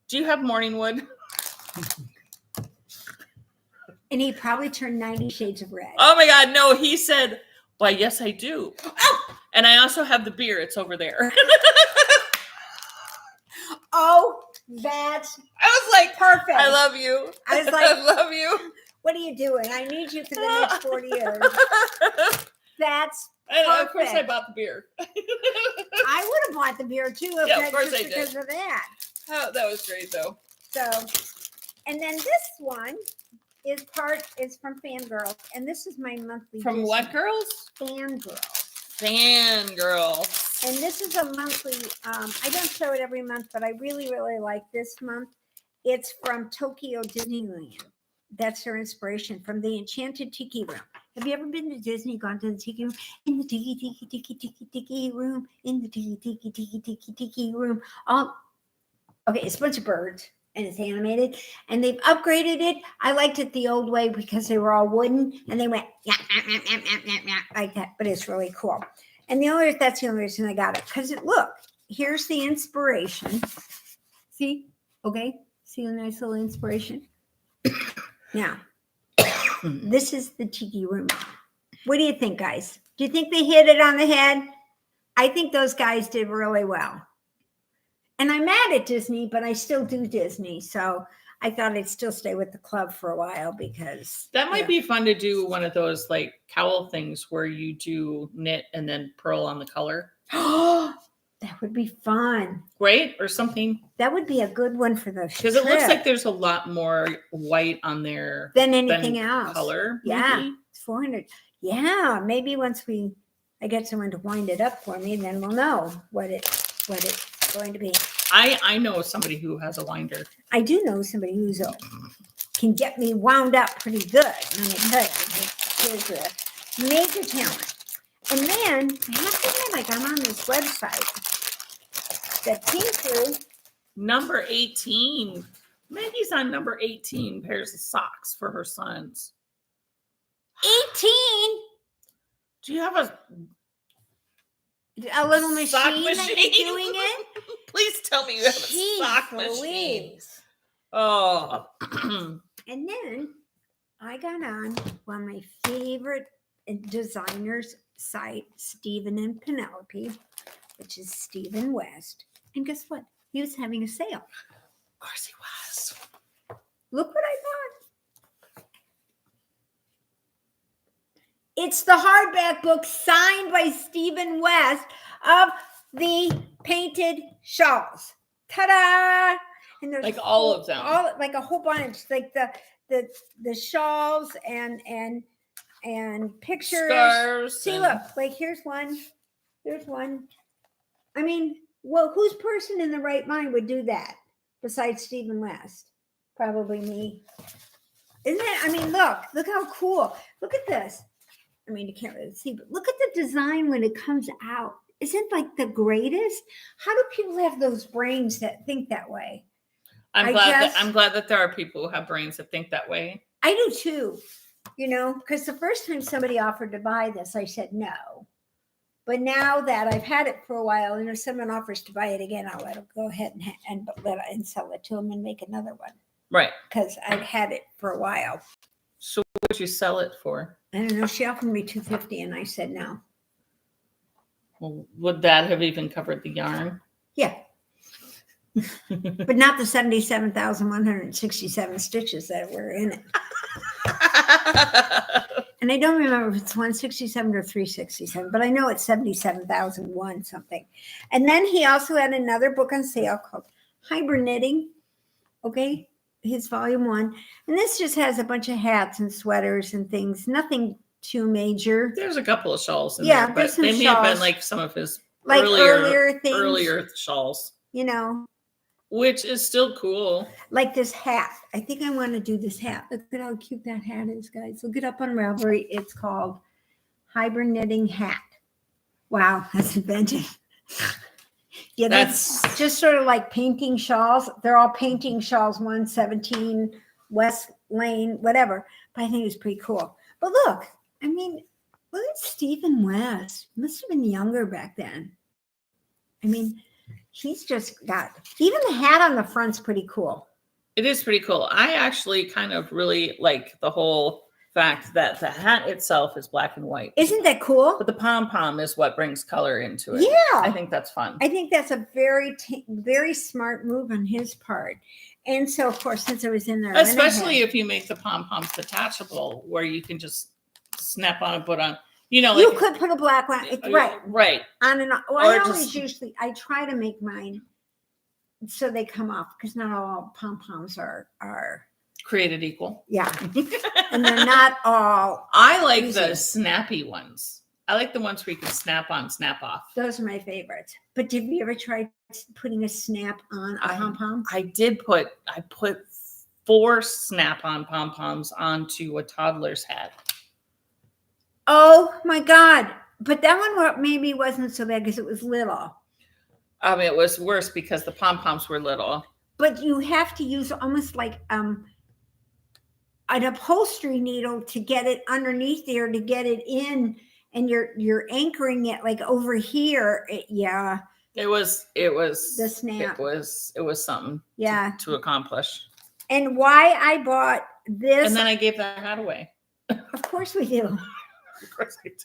Do you have Morning Wood? And he probably turned 90 shades of red. Oh my God, no. He said, why, yes, I do. Oh! And I also have the beer. It's over there. Oh, that's I was like, perfect. I love you. I was like, I love you. What are you doing? I need you for the next 40 years. That's and of course I bought the beer. I would have bought the beer too of course I did. Because of that. Oh, that was great though. So, and then this one is from Fangirls, and this is my monthly. From Disney. what girls? Fangirls. And this is a monthly. I don't show it every month, but I really, really like this month. It's from Tokyo Disneyland. That's her inspiration from the Enchanted Tiki Room. Have you ever been to Disney? Gone to the Tiki Room? In the Tiki room. In the Tiki room. Okay, it's a bunch of birds. And it's animated, and they've upgraded it. I liked it the old way because they were all wooden, and they went like that. But it's really cool. And that's the only reason I got it because look, here's the inspiration. See, okay, See a nice little inspiration. Now, this is the tiki room. What do you think, guys? Do you think they hit it on the head? I think those guys did really well. And I'm mad at Disney, but I still do Disney. So I thought I'd still stay with the club for a while because that might be fun to do one of those like cowl things where you do knit and then purl on the color. Oh, that would be fun. Right? Or something. That would be a good one for the Because it looks like there's a lot more white on there than anything else. Color. Yeah. Maybe. It's 400. Yeah. Maybe once I get someone to wind it up for me, then we'll know what it's going to be. I know somebody who has a winder. I do know somebody who's can get me wound up pretty good. Let me tell you, here's a major talent. And then I have to admit, like I'm on this website that came through. Number 18. Maggie's on number 18 pairs of socks for her sons. 18. Do you have a little machine sock that's doing it? Please tell me you have a sock machine. Oh. And then I got on one of my favorite designers site, Stephen and Penelope, which is Stephen West. And guess what? He was having a sale. Of course he was. Look what I bought. It's the hardback book signed by Stephen West of the painted shawls. Ta-da! And there's like all of them. Like a whole bunch. Like the shawls and pictures. Scarves. See, look, like here's one. There's one. I mean, well, whose person in the right mind would do that besides Stephen West? Probably me. Isn't it? I mean, look how cool. Look at this. I mean, you can't really see, but look at the design when it comes out. Isn't like the greatest? How do people have those brains that think that way? I'm glad that there are people who have brains that think that way. I do too. You know, because the first time somebody offered to buy this, I said no. But now that I've had it for a while, and if someone offers to buy it again, I'll let them go ahead and sell it to them and make another one. Right. Because I've had it for a while. So what would you sell it for? I don't know. She offered me $250, and I said no. Well, would that have even covered the yarn? Yeah. But not the 77,167 stitches that were in it. And I don't remember if it's 167 or 367, but I know it's 77,001 something. And then he also had another book on sale called Hybrid Knitting. Okay. His volume 1. And this just has a bunch of hats and sweaters and things. Nothing too major. There's a couple of shawls in there, but they may have been like some of his like earlier shawls. You know. Which is still cool. Like this hat. I think I want to do this hat. Look at how cute that hat is, guys. Look it up on Ravelry. It's called Hybrid Knitting Hat. Wow, that's inventive. Yeah, that's just sort of like painting shawls. They're all painting shawls, 117 West Lane, whatever. But I think it's pretty cool. But look, I mean, look at Stephen West. Must have been younger back then. I mean, he's just got, even the hat on the front's pretty cool. It is pretty cool. I actually kind of really like the whole fact that the hat itself is black and white. Isn't that cool? But the pom-pom is what brings color into it. Yeah. I think that's fun. I think that's a very smart move on his part. And so, of course, since I was in there. Especially if you make the pom-poms detachable, where you can just snap on and put on. You know, you could put a black one, right, on and on. Well, I try to make mine so they come off because not all pom poms are created equal. Yeah, and they're not all. I like easy. The snappy ones. I like the ones where you can snap on, snap off. Those are my favorites. But did you ever try putting a snap on a pom pom? I did put. I put 4 snap on pom poms onto a toddler's hat. Oh my God. But that one maybe wasn't so bad because it was little. It was worse because the pom-poms were little. But you have to use almost like an upholstery needle to get it underneath there to get it in, and you're anchoring it like over here. Yeah. It was The snap. it was something Yeah. to accomplish. And why I bought this. And then I gave that hat away. Of course we do. Of course I did.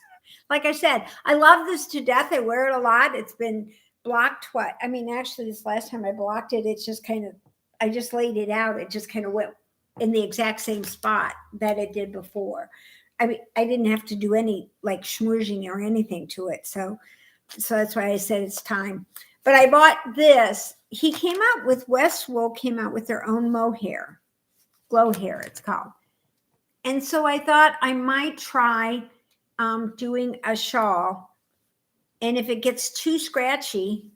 Like I said, I love this to death. I wear it a lot. It's been blocked twice. I mean, actually, this last time I blocked it, it's just kind of, I just laid it out. It just kind of went in the exact same spot that it did before. I mean, I didn't have to do any like schmoozing or anything to it. So that's why I said it's time. But I bought this. He came out with, Westwool came out with their own mohair, glow hair it's called. And so I thought I might try doing a shawl. And if it gets too scratchy,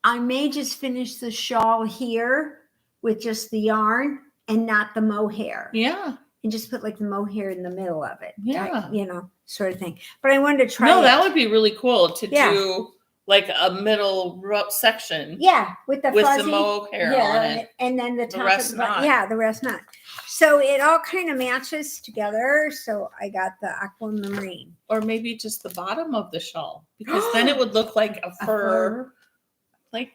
I may just finish the shawl here with just the yarn and not the mohair. Yeah. And just put like the mohair in the middle of it. Yeah. You know, sort of thing. But I wanted to try No, it. that would be really cool to do like a middle section. Yeah, with the fuzzy, the mohair on it. And then the top rest of the, not. Yeah, the rest not. So it all kind of matches together. So I got the aquamarine. Or maybe just the bottom of the shawl. Because then it would look like a fur. Like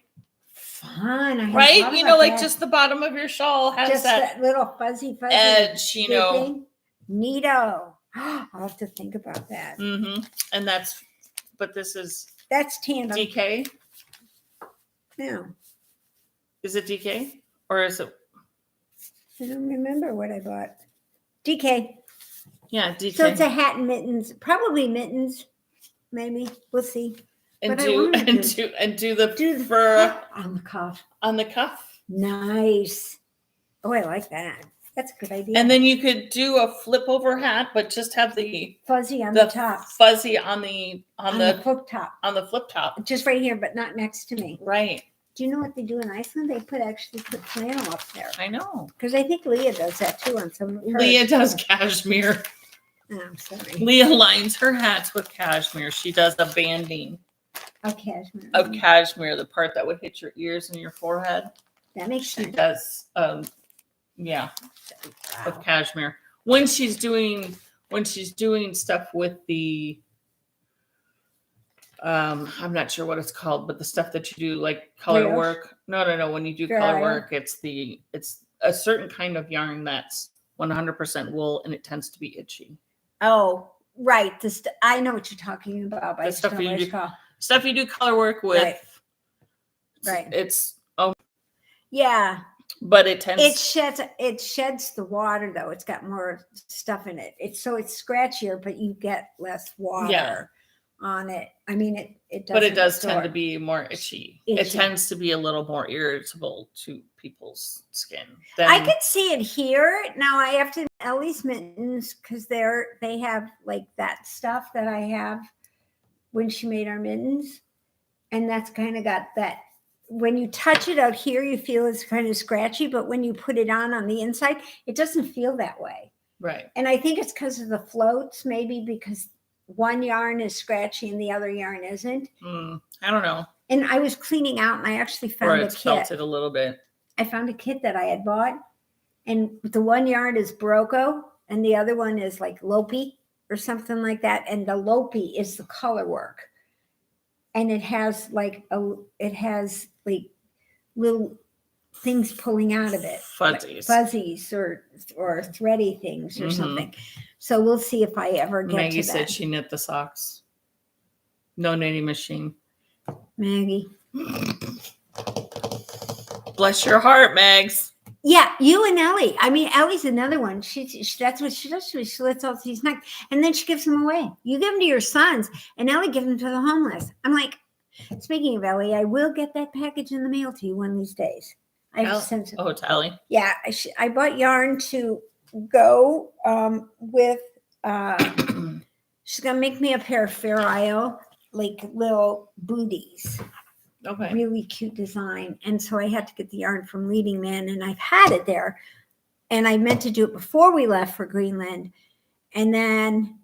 fun. I right? You know, like that. Just the bottom of your shawl has just that little fuzzy edge, you know. Neato. I'll have to think about that. Mm-hmm. And that's tandem. DK? No. Is it DK? Or is it? I don't remember what I bought. DK. Yeah, DK. So it's a hat and mittens. Probably mittens. Maybe. We'll see. And do the fur on the cuff. On the cuff. Nice. Oh, I like that. That's a good idea. And then you could do a flip over hat, but just have the fuzzy on the top. Fuzzy on the flip top. On the flip top. Just right here, but not next to me. Right. Do you know what they do in Iceland? They actually put flannel up there. I know. Because I think Leah does that too on some of hers. Leah does cashmere. Oh, I'm sorry. Leah lines her hats with cashmere. She does a banding. Of cashmere. Of cashmere, the part that would hit your ears and your forehead. That makes sense. She does yeah. Wow. Of cashmere. When she's doing stuff with the I'm not sure what it's called, but the stuff that you do like color work. No. When you do color work, it's a certain kind of yarn that's 100% wool and it tends to be itchy. Oh, right. I know what you're talking about. The stuff you do color work with. Right. It's yeah. But it sheds the water though. It's got more stuff in it. It's scratchier, but you get less water on it. I mean it does. But it does tend to be more itchy. It tends to be a little more irritable to people's skin. I could see it here. Now I have to Ellie's mittens because they have like that stuff that I have when she made our mittens. And that's kind of got that. When you touch it out here, you feel it's kind of scratchy, but when you put it on the inside, it doesn't feel that way. Right. And I think it's because of the floats, maybe because one yarn is scratchy and the other yarn isn't. I don't know. And I was cleaning out and I actually found a kit. Felt it a little bit. I found a kit that I had bought, and the one yarn is Barocco and the other one is like Lopi or something like that. And the Lopi is the color work. And it has like little things pulling out of it. Fuzzies or thready things or something. So we'll see if I ever get Maggie to that. said she knit the socks. No knitting machine. Maggie. Bless your heart, Mags. Yeah, you and Ellie. I mean, Ellie's another one. That's what she does. She lets all these snacks, and then she gives them away. You give them to your sons, and Ellie gives them to the homeless. I'm like, speaking of Ellie, I will get that package in the mail to you one of these days. I have to send it. Oh, to Ellie. Yeah, I bought yarn to go with. She's gonna make me a pair of Fair Isle, like little booties. Okay. Really cute design. And so I had to get the yarn from Leading Man, and I've had it there. And I meant to do it before we left for Greenland. And then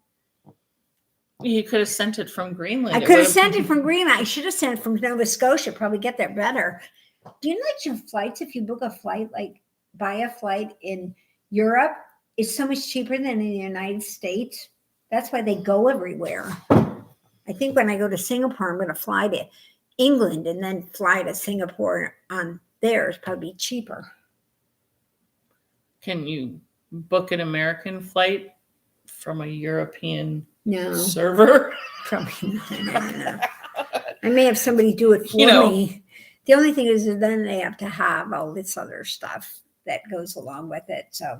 you could have sent it from Greenland. I could have sent it from Greenland. I should have sent it from Nova Scotia, probably get there better. Do you know that your flights, if you book a flight, like buy a flight in Europe, is so much cheaper than in the United States? That's why they go everywhere. I think when I go to Singapore, I'm going to fly to England and then fly to Singapore on theirs, probably cheaper. Can you book an American flight from a European No, server? probably not. No. I may have somebody do it for me. The only thing is that then they have to have all this other stuff that goes along with it. So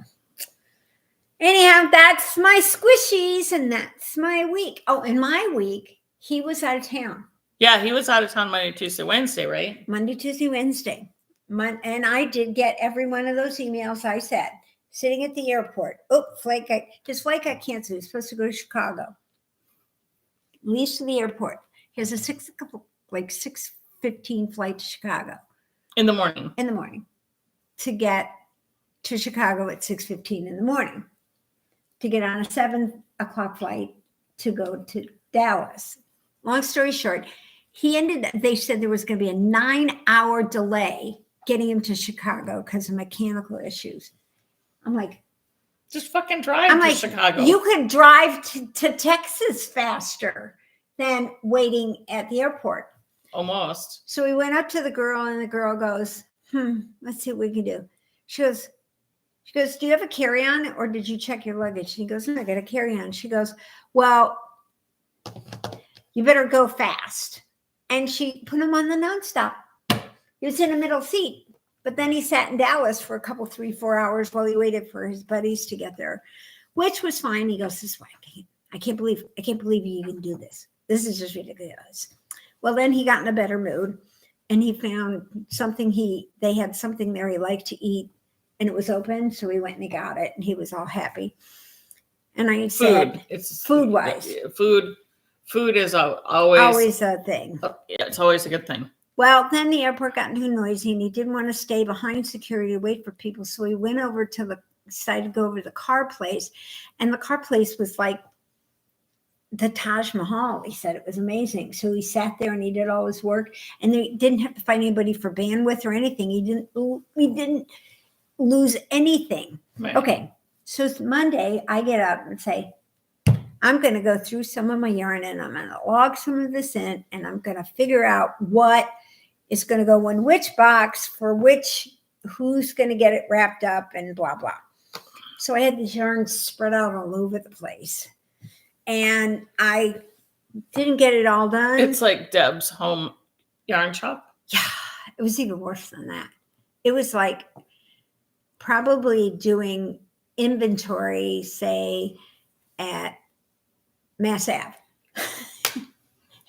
anyhow, that's my squishies and that's my week. Oh, and my week, he was out of town. Yeah, he was out of town Monday, Tuesday, Wednesday, right? Monday, Tuesday, Wednesday. And I did get every one of those emails I said, sitting at the airport. Oh, his flight got canceled. He was supposed to go to Chicago. Leaves to the airport. He has a 6:15 flight to Chicago. In the morning. In the morning. To get to Chicago at 6:15 in the morning. To get on a 7 o'clock flight to go to Dallas. Long story short, they said there was going to be a 9-hour delay getting him to Chicago because of mechanical issues. I'm like, just fucking drive to Chicago. You could drive to Texas faster than waiting at the airport. Almost. So we went up to the girl and the girl goes, let's see what we can do. She goes, do you have a carry-on or did you check your luggage? He goes, no, I got a carry-on. She goes, well, you better go fast. And she put him on the nonstop. He was in a middle seat, but then he sat in Dallas for a couple, 3-4 hours while he waited for his buddies to get there, which was fine. He goes, this is why I can't believe you even do this. This is just ridiculous. Well, then he got in a better mood and he found something they had something there he liked to eat and it was open. So he went and he got it and he was all happy. And I said, food-wise. Food is always a thing. Yeah, it's always a good thing. Well, then the airport got too noisy and he didn't want to stay behind security to wait for people. So he went over decided to go over to the car place. And the car place was like the Taj Mahal. He said it was amazing. So he sat there and he did all his work and they didn't have to find anybody for bandwidth or anything. He didn't lose anything. Right. Okay. So Monday I get up and say, I'm going to go through some of my yarn and I'm going to log some of this in and I'm going to figure out what is going to go in which box for who's going to get it wrapped up and blah, blah. So I had these yarns spread out all over the place and I didn't get it all done. It's like Deb's home yarn shop. Yeah, it was even worse than that. It was like probably doing inventory, say, at Mass Ave.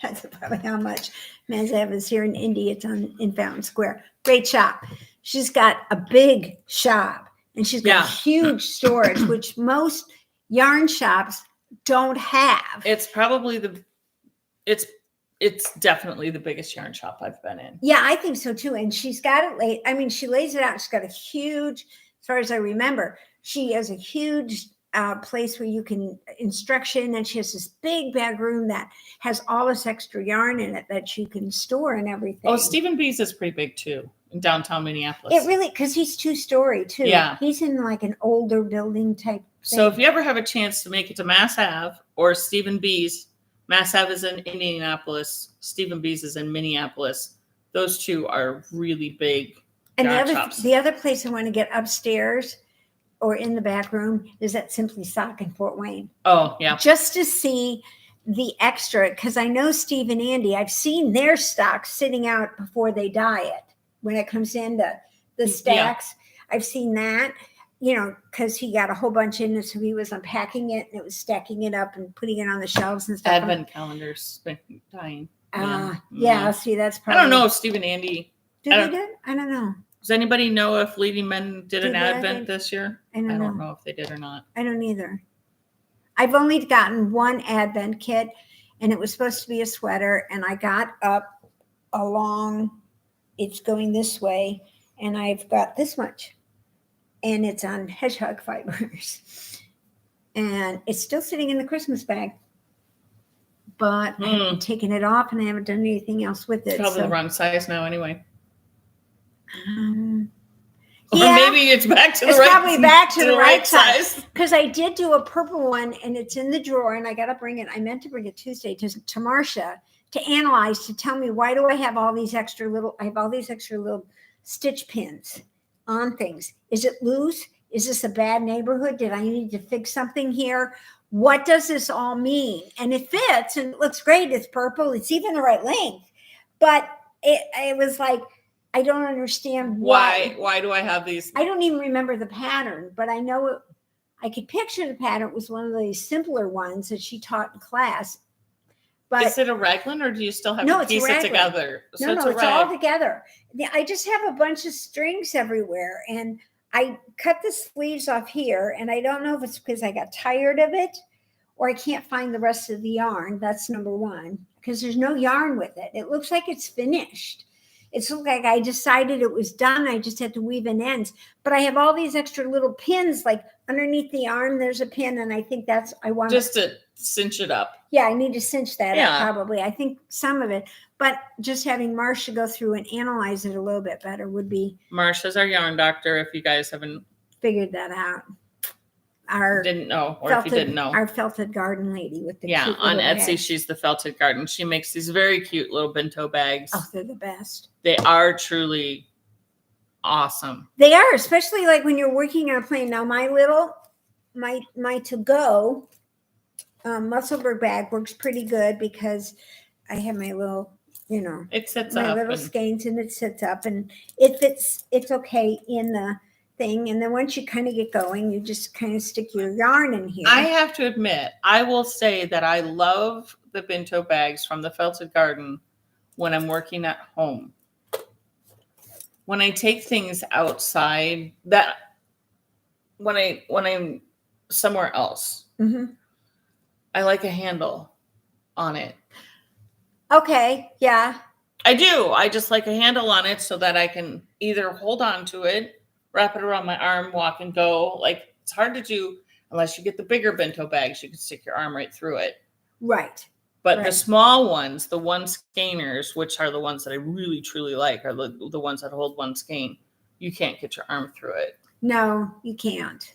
That's probably how much Mass Ave is here in Indy. It's in Fountain Square. Great shop. She's got a big shop and she's got huge storage, which most yarn shops don't have. It's probably it's definitely the biggest yarn shop I've been in. Yeah, I think so too. And she's got it laid. I mean, she lays it out. She's got a huge, as far as I remember, she has a huge place where you can instruction, and she has this big bag room that has all this extra yarn in it that you can store and everything. Oh, Stephen B's is pretty big too in downtown Minneapolis. It really, because he's 2-story too. Yeah, he's in like an older building type thing. So if you ever have a chance to make it to Mass Ave or Stephen B's, Mass Ave is in Indianapolis, Stephen B's is in Minneapolis. Those two are really big. And the other place I want to get upstairs or in the back room is at Simply Sock in Fort Wayne. Oh, yeah. Just to see the extra, because I know Steve and Andy, I've seen their stock sitting out before they dye it. When it comes into the stacks, I've seen that, because he got a whole bunch in it. So he was unpacking it and it was stacking it up and putting it on the shelves and stuff. Advent calendars dyeing. See, that's probably. I don't know if Steve and Andy. Did they do it? I don't know. Does anybody know if Leading Men did an Advent this year? I don't know if they did or not. I don't either. I've only gotten one Advent kit, and it was supposed to be a sweater, and I got up along, it's going this way, and I've got this much, and it's on hedgehog fibers, and it's still sitting in the Christmas bag, but I haven't taken it off, and I haven't done anything else with it. It's probably the wrong size now anyway. Or Yeah. maybe it's back to the It's right probably back to the right size. Because I did do a purple one, and it's in the drawer, and I got to bring it. I meant to bring it Tuesday to Marcia to analyze, to tell me, why do I have all these extra little stitch pins on things? Is it loose? Is this a bad neighborhood? Did I need to fix something here? What does this all mean? And it fits and it looks great. It's purple. It's even the right length. But it was like, I don't understand why. Why do I have these? I don't even remember the pattern, but I know I could picture the pattern. It was one of these simpler ones that she taught in class. But is it a raglan, or do you still have to piece it together? So it's all together. I just have a bunch of strings everywhere, and I cut the sleeves off here, and I don't know if it's because I got tired of it or I can't find the rest of the yarn. That's number one, because there's no yarn with it. It looks like it's finished. It's like I decided it was done. I just had to weave in ends. But I have all these extra little pins, like underneath the yarn, there's a pin, and I think I want just to cinch it up. Yeah, I need to cinch that up probably. I think some of it, but just having Marcia go through and analyze it a little bit better would be. Marcia's our yarn doctor, if you guys haven't figured that out. Didn't know, or if you didn't know. Our felted garden lady with the cute on Etsy, bags. she's the felted garden. She makes these very cute little bento bags. Oh, they're the best. They are truly awesome. They are, especially like when you're working on a plane. Now, my to-go Musselburgh bag works pretty good because I have my little, it sits my up little skeins, and it sits up, and it fits. It's okay in the thing. And then once you kind of get going, you just kind of stick your yarn in here. I have to admit, I will say that I love the bento bags from the Felted Garden when I'm working at home. When I take things outside, when I'm somewhere else, I like a handle on it. Okay. Yeah. I do. I just like a handle on it so that I can either hold on to it, wrap it around my arm, walk and go. Like, it's hard to do unless you get the bigger bento bags. You can stick your arm right through it. Right. But the small ones, the one skeiners, which are the ones that I really, truly like, are the ones that hold one skein. You can't get your arm through it. No, you can't.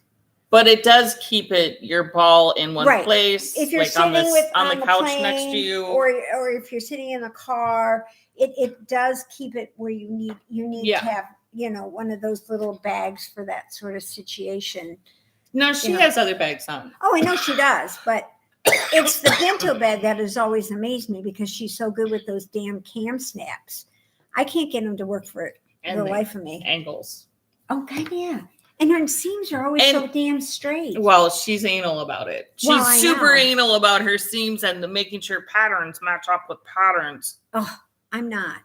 But it does keep your ball in one place. If you're like sitting on the couch plane, next to you. Or if you're sitting in a car, it does keep it where you need to have, one of those little bags for that sort of situation. No, she has other bags on. Oh, I know she does, but it's the bento bag that has always amazed me because she's so good with those damn cam snaps. I can't get them to work for the life of me. Angles. Oh, God, yeah. And her seams are always so damn straight. Well, she's anal about it. She's super anal about her seams and making sure patterns match up with patterns. Oh, I'm not.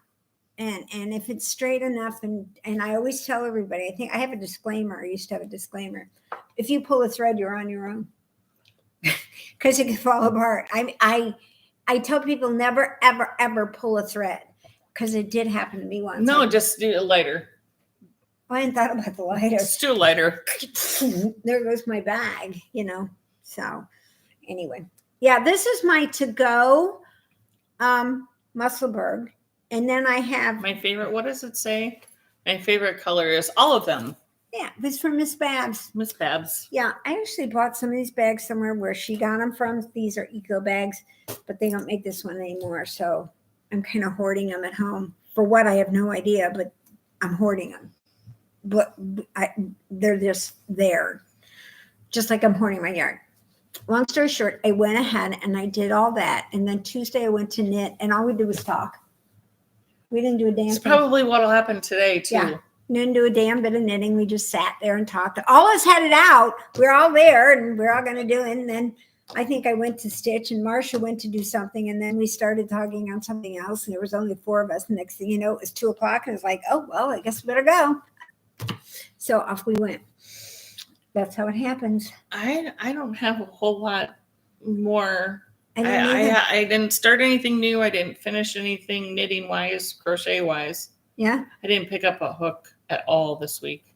And if it's straight enough, and I always tell everybody, I think I have a disclaimer. I used to have a disclaimer. If you pull a thread, you're on your own. Because it can fall apart. I tell people never, ever, ever pull a thread. Because it did happen to me once. No, just do it lighter. I hadn't thought about the lighter. It's too lighter. There goes my bag, So anyway. Yeah, this is my to-go Musselburgh. And then I have my favorite. What does it say? My favorite color is all of them. Yeah, it's from Miss Babs. Miss Babs. Yeah, I actually bought some of these bags somewhere where she got them from. These are eco bags, but they don't make this one anymore. So I'm kind of hoarding them at home. For what, I have no idea, but I'm hoarding them. But they're just there. Just like I'm hoarding my yarn. Long story short, I went ahead and I did all that. And then Tuesday I went to knit, and all we did was talk. We didn't do a damn thing. It's probably what'll happen today, too. Yeah. Didn't do a damn bit of knitting. We just sat there and talked. All of us had it out. We're all there, and we're all going to do it. And then I think I went to stitch, and Marcia went to do something, and then we started talking on something else, and there was only 4 of us. The next thing you know, it was 2:00, and it was like, oh, well, I guess we better go. So off we went. That's how it happens. I don't have a whole lot more. I didn't start anything new. I didn't finish anything knitting-wise, crochet-wise. Yeah. I didn't pick up a hook at all this week.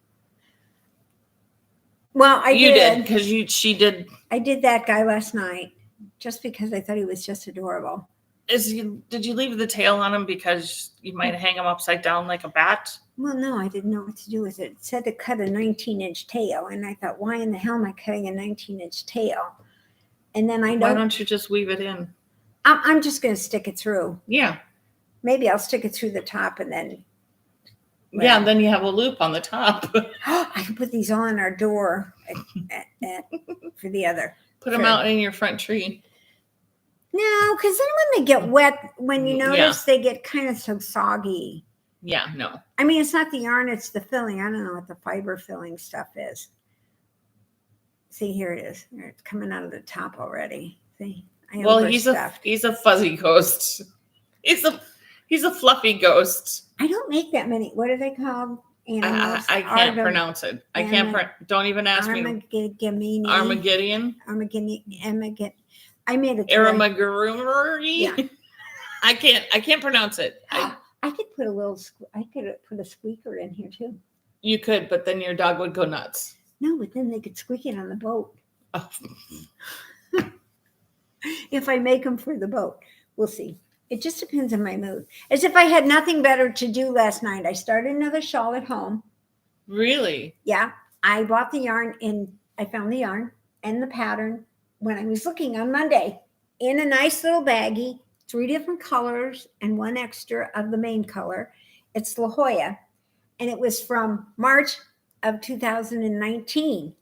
Well, you did because she did. I did that guy last night just because I thought he was just adorable. Did you leave the tail on them because you might hang them upside down like a bat? Well, no, I didn't know what to do with it. It said to cut a 19-inch tail. And I thought, why in the hell am I cutting a 19-inch tail? And then Why don't you just weave it in? I'm just going to stick it through. Yeah. Maybe I'll stick it through the top and then. Yeah, and then you have a loop on the top. I can put these on our door for the other. Put them out in your front tree. No, because then when they get wet, when you notice they get kind of so soggy. Yeah, no. I mean, it's not the yarn, it's the filling. I don't know what the fiber filling stuff is. See, here it is. It's coming out of the top already. See? Well, he's a fuzzy ghost. He's a fluffy ghost. I don't make that many. What are they called? Animals. I can't pronounce it. I can't. Don't even ask me. Armageddon. Armageddon. I made a toy. Aramagurumuri. Yeah. I can't pronounce it. I could put a squeaker in here too. You could, but then your dog would go nuts. No, but then they could squeak it on the boat. Oh. If I make them for the boat, we'll see. It just depends on my mood. As if I had nothing better to do last night. I started another shawl at home. Really? Yeah. I bought the yarn I found the yarn and the pattern when I was looking on Monday in a nice little baggie, 3 different colors and 1 extra of the main color. It's La Jolla. And it was from March of 2019.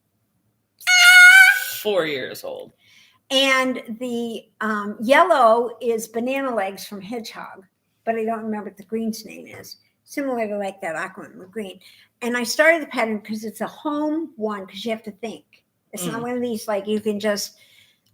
4 years old. And the yellow is banana legs from Hedgehog, but I don't remember what the green's name is. Similar to like that aquamarine green. And I started the pattern because it's a home one, because you have to think. It's not one of these like you can just,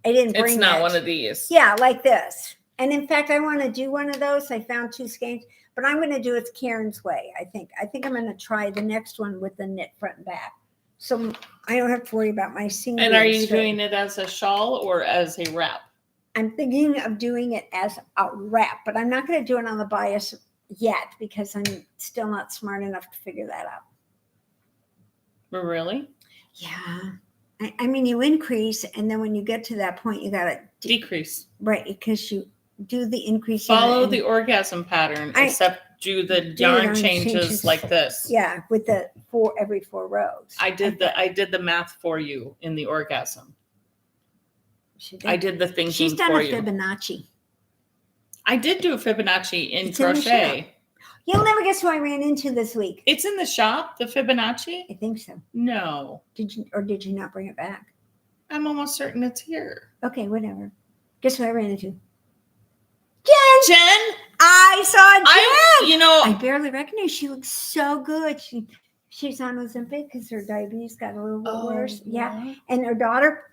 I didn't bring it. It's not one of these. Yeah, like this. And in fact, I want to do one of those. I found 2 skeins, but I'm going to do it Karen's way, I think. I think I'm going to try the next one with the knit front and back. So I don't have to worry about my single. And are you doing it as a shawl or as a wrap? I'm thinking of doing it as a wrap, but I'm not going to do it on the bias yet because I'm still not smart enough to figure that out. Really? Yeah. I mean, you increase, and then when you get to that point, you got to decrease. Right, because you do the increase. Follow the orgasm pattern, except do the yarn changes like this. Yeah, with the every 4 rows. I did the math for you in the orgasm. I did the thinking for you. She's done a Fibonacci. I did do a Fibonacci in crochet. You'll never guess who I ran into this week. It's in the shop, the Fibonacci? I think so. No. Did you not bring it back? I'm almost certain it's here. Okay, whatever. Guess who I ran into? Jen! I saw Jen! I barely recognized. She looks so good. She's on Ozempic because her diabetes got a little bit worse. Yeah. And her daughter,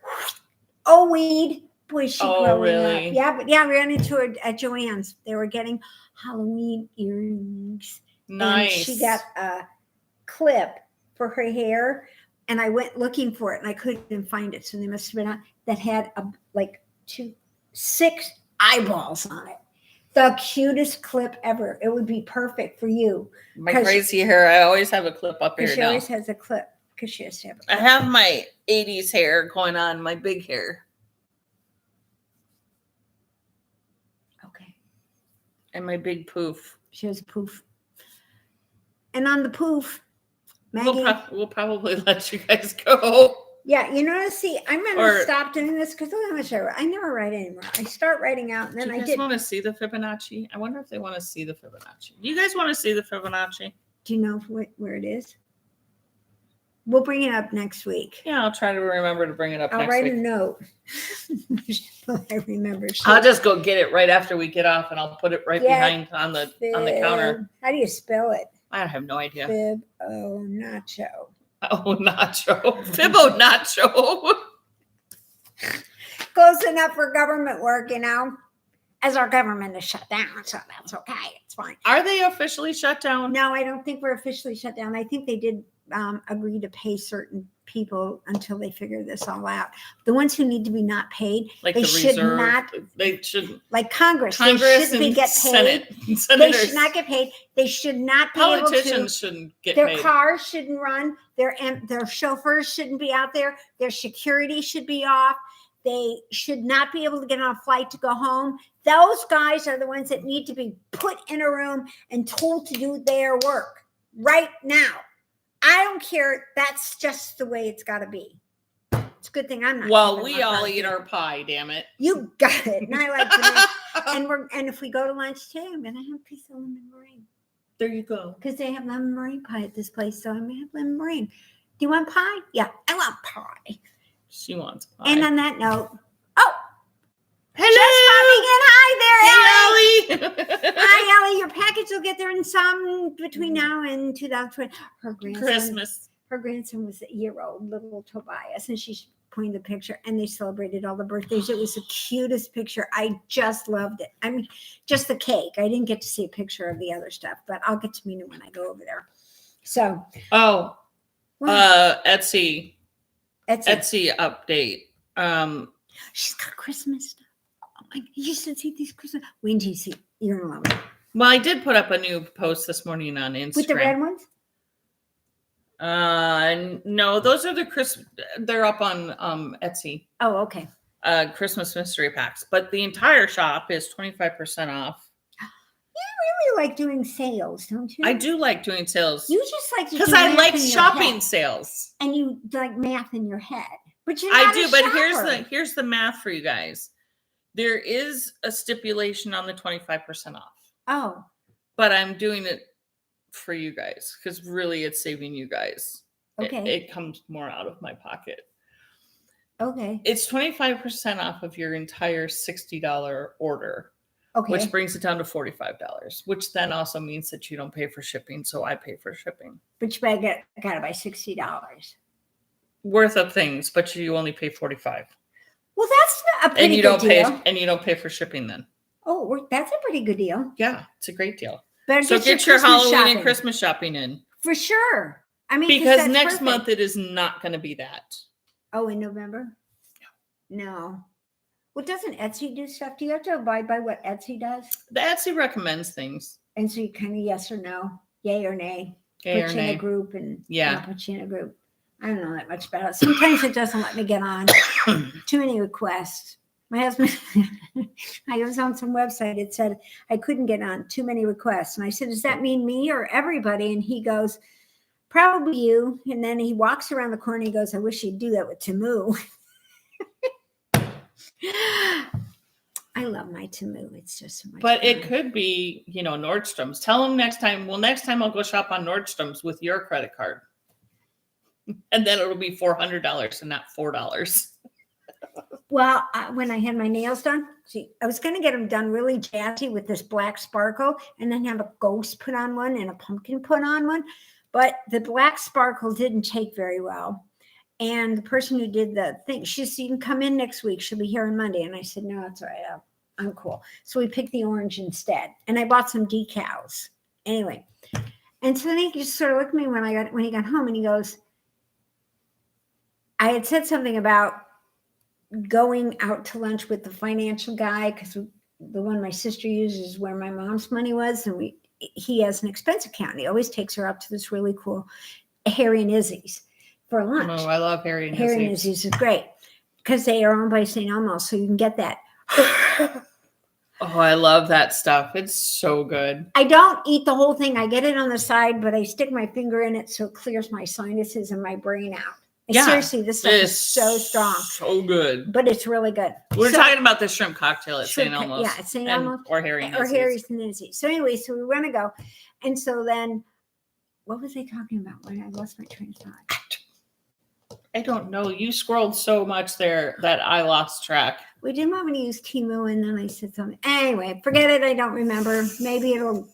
weed. Boy, she growing really? up. Yeah, but I ran into her at Joann's. They were getting Halloween earrings. Nice. And she got a clip for her hair, and I went looking for it, and I couldn't find it. So they must have been on that had 6 eyeballs on it. The cutest clip ever. It would be perfect for you. My crazy hair. I always have a clip up here. She always has a clip because she has to have a clip. I have my 80s hair going on, my big hair. Okay. And my big poof. She has a poof. And on the poof, Maggie. We'll probably let you guys go. Yeah, see, I'm going to stop doing this because I never write anymore. I start writing out, and then Do you guys want to see the Fibonacci? I wonder if they want to see the Fibonacci. You guys want to see the Fibonacci? Do you know where it is? We'll bring it up next week. Yeah, I'll try to remember to bring it up next week. I'll write a note. I remember. I'll just go get it right after we get off, and I'll put it right behind on the counter. How do you spell it? I have no idea. Fibonacci. Oh, nacho. Fibonacci. Close enough for government work, as our government is shut down, so that's okay. It's fine. Are they officially shut down? No, I don't think we're officially shut down. I think they did agree to pay certain people until they figure this all out. The ones who need to be not paid, like they the should reserve, not. They should. Like Congress and get paid. Senate. They should not get paid. They should not be able to. Politicians shouldn't get their paid. Their cars shouldn't run. Their chauffeurs shouldn't be out there. Their security should be off. they should not be able to get on a flight to go home. Those guys are the ones that need to be put in a room and told to do their work right now. I don't care. That's just the way it's got to be. It's a good thing I'm not. Well, we all eat our pie, damn it. You got it. And I like to and if we go to lunch today, I'm gonna have a piece of lemon meringue. There you go. Because they have lemon meringue pie at this place, so I'm gonna have lemon meringue. Do you want pie? Yeah, I want pie. She wants pie. And on that note, hello. Just popping in. Hi there, Ellie. Hi, Ellie. Your package will get there in some between now and 2020. Her grandson was a year-old, little Tobias, and she's pointing the picture, and they celebrated all the birthdays. It was the cutest picture. I just loved it. I mean, just the cake. I didn't get to see a picture of the other stuff, but I'll get to meet him when I go over there. So, Etsy update. She's got Christmas stuff. Oh my! You should see these Christmas. When do you see? You're gonna love it. Well, I did put up a new post this morning on Instagram with the red ones. No, those are they're up on Etsy. Oh, okay. Christmas mystery packs, but the entire shop is 25% off. You really like doing sales, don't you? I do like doing sales. You just like to because I like shopping sales, and you like math in your head. But you're I not do, a but shopper. here's the math for you guys. There is a stipulation on the 25% off. Oh, but I'm doing it for you guys because really it's saving you guys. Okay. It comes more out of my pocket. Okay. It's 25% off of your entire $60 order. Okay. Which brings it down to $45, which then also means that you don't pay for shipping, so I pay for shipping. But you gotta buy $60 worth of things, but you only pay $45. Well, that's a pretty good deal. And you don't pay for shipping then. Oh, that's a pretty good deal. Yeah, it's a great deal. Better so get your Halloween and Christmas shopping in. For sure. I mean, because next month it is not going to be that. Oh, in November? No. Well, doesn't Etsy do stuff? Do you have to abide by what Etsy does? The Etsy recommends things. And so you kind of yes or no, yay or nay. Yay put or you nay. In a group and yeah, put you in a group. I don't know that much about it. Sometimes it doesn't let me get on. Too many requests. My husband, I was on some website. It said I couldn't get on. Too many requests. And I said, does that mean me or everybody? And he goes, probably you. And then he walks around the corner. And he goes, I wish you'd do that with Temu. I love my Temu. It's just so much But fun. it could be, Nordstrom's. Tell them next time. Well, next time I'll go shop on Nordstrom's with your credit card. And then it'll be $400 and not $4. Well, when I had my nails done, I was going to get them done really jazzy with this black sparkle and then have a ghost put on one and a pumpkin put on one. But the black sparkle didn't take very well. And the person who did the thing, she said, you can come in next week. She'll be here on Monday. And I said, no, it's all right. I'm cool. So we picked the orange instead. And I bought some decals. Anyway. And so then he just sort of looked at me when he got home and he goes, I had said something about going out to lunch with the financial guy because the one my sister uses is where my mom's money was. And he has an expense account. He always takes her up to this really cool Harry and Izzy's for lunch. Oh, I love Harry and Harry and Izzy's is great because they are owned by St. Elmo's, so you can get that. Oh, I love that stuff. It's so good. I don't eat the whole thing. I get it on the side, but I stick my finger in it so it clears my sinuses and my brain out. Yeah, seriously, this stuff is so strong. So good. But it's really good. We're talking about the shrimp cocktail at St. Elmo's. Yeah, at St. Elmo's. Or Harry and Izzy's. Or Harry's and Izzy's. So anyway, so we want to go. And so then, what was I talking about when I lost my train of thought? I don't know. You scrolled so much there that I lost track. We didn't want me to use Temu, and then I said something. Anyway, forget it. I don't remember. Maybe it'll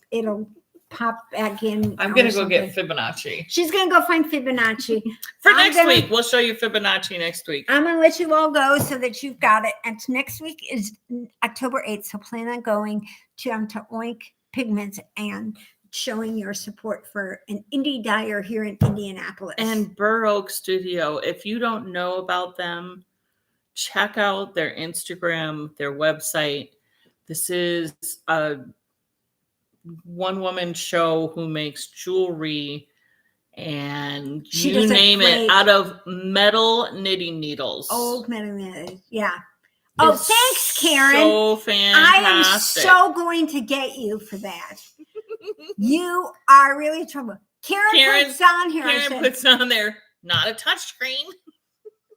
pop back in. I'm gonna go get Fibonacci. She's gonna go find Fibonacci for next week. We'll show you Fibonacci next week. I'm gonna let you all go so that you've got it. And next week is October 8th, so plan on going to Oink Pigments and showing your support for an indie dyer here in Indianapolis. And Burr Oak Studio. If you don't know about them, check out their Instagram, their website. This is a one-woman show who makes jewelry and She you does a name it, great- out of metal knitting needles. Old minute, yeah. Oh, It's thanks, Karen. So fantastic. I am so going to get you for that. You are really trouble. Karen puts on here. I Karen said, puts on there, not a touch screen.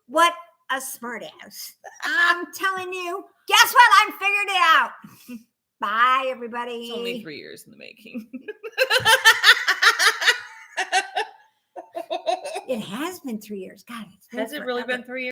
what a smart ass. I'm telling you. Guess what? I figured it out. Bye, everybody. It's only 3 years in the making. It has been 3 years. God, it's been Has it really forever. been 3 years?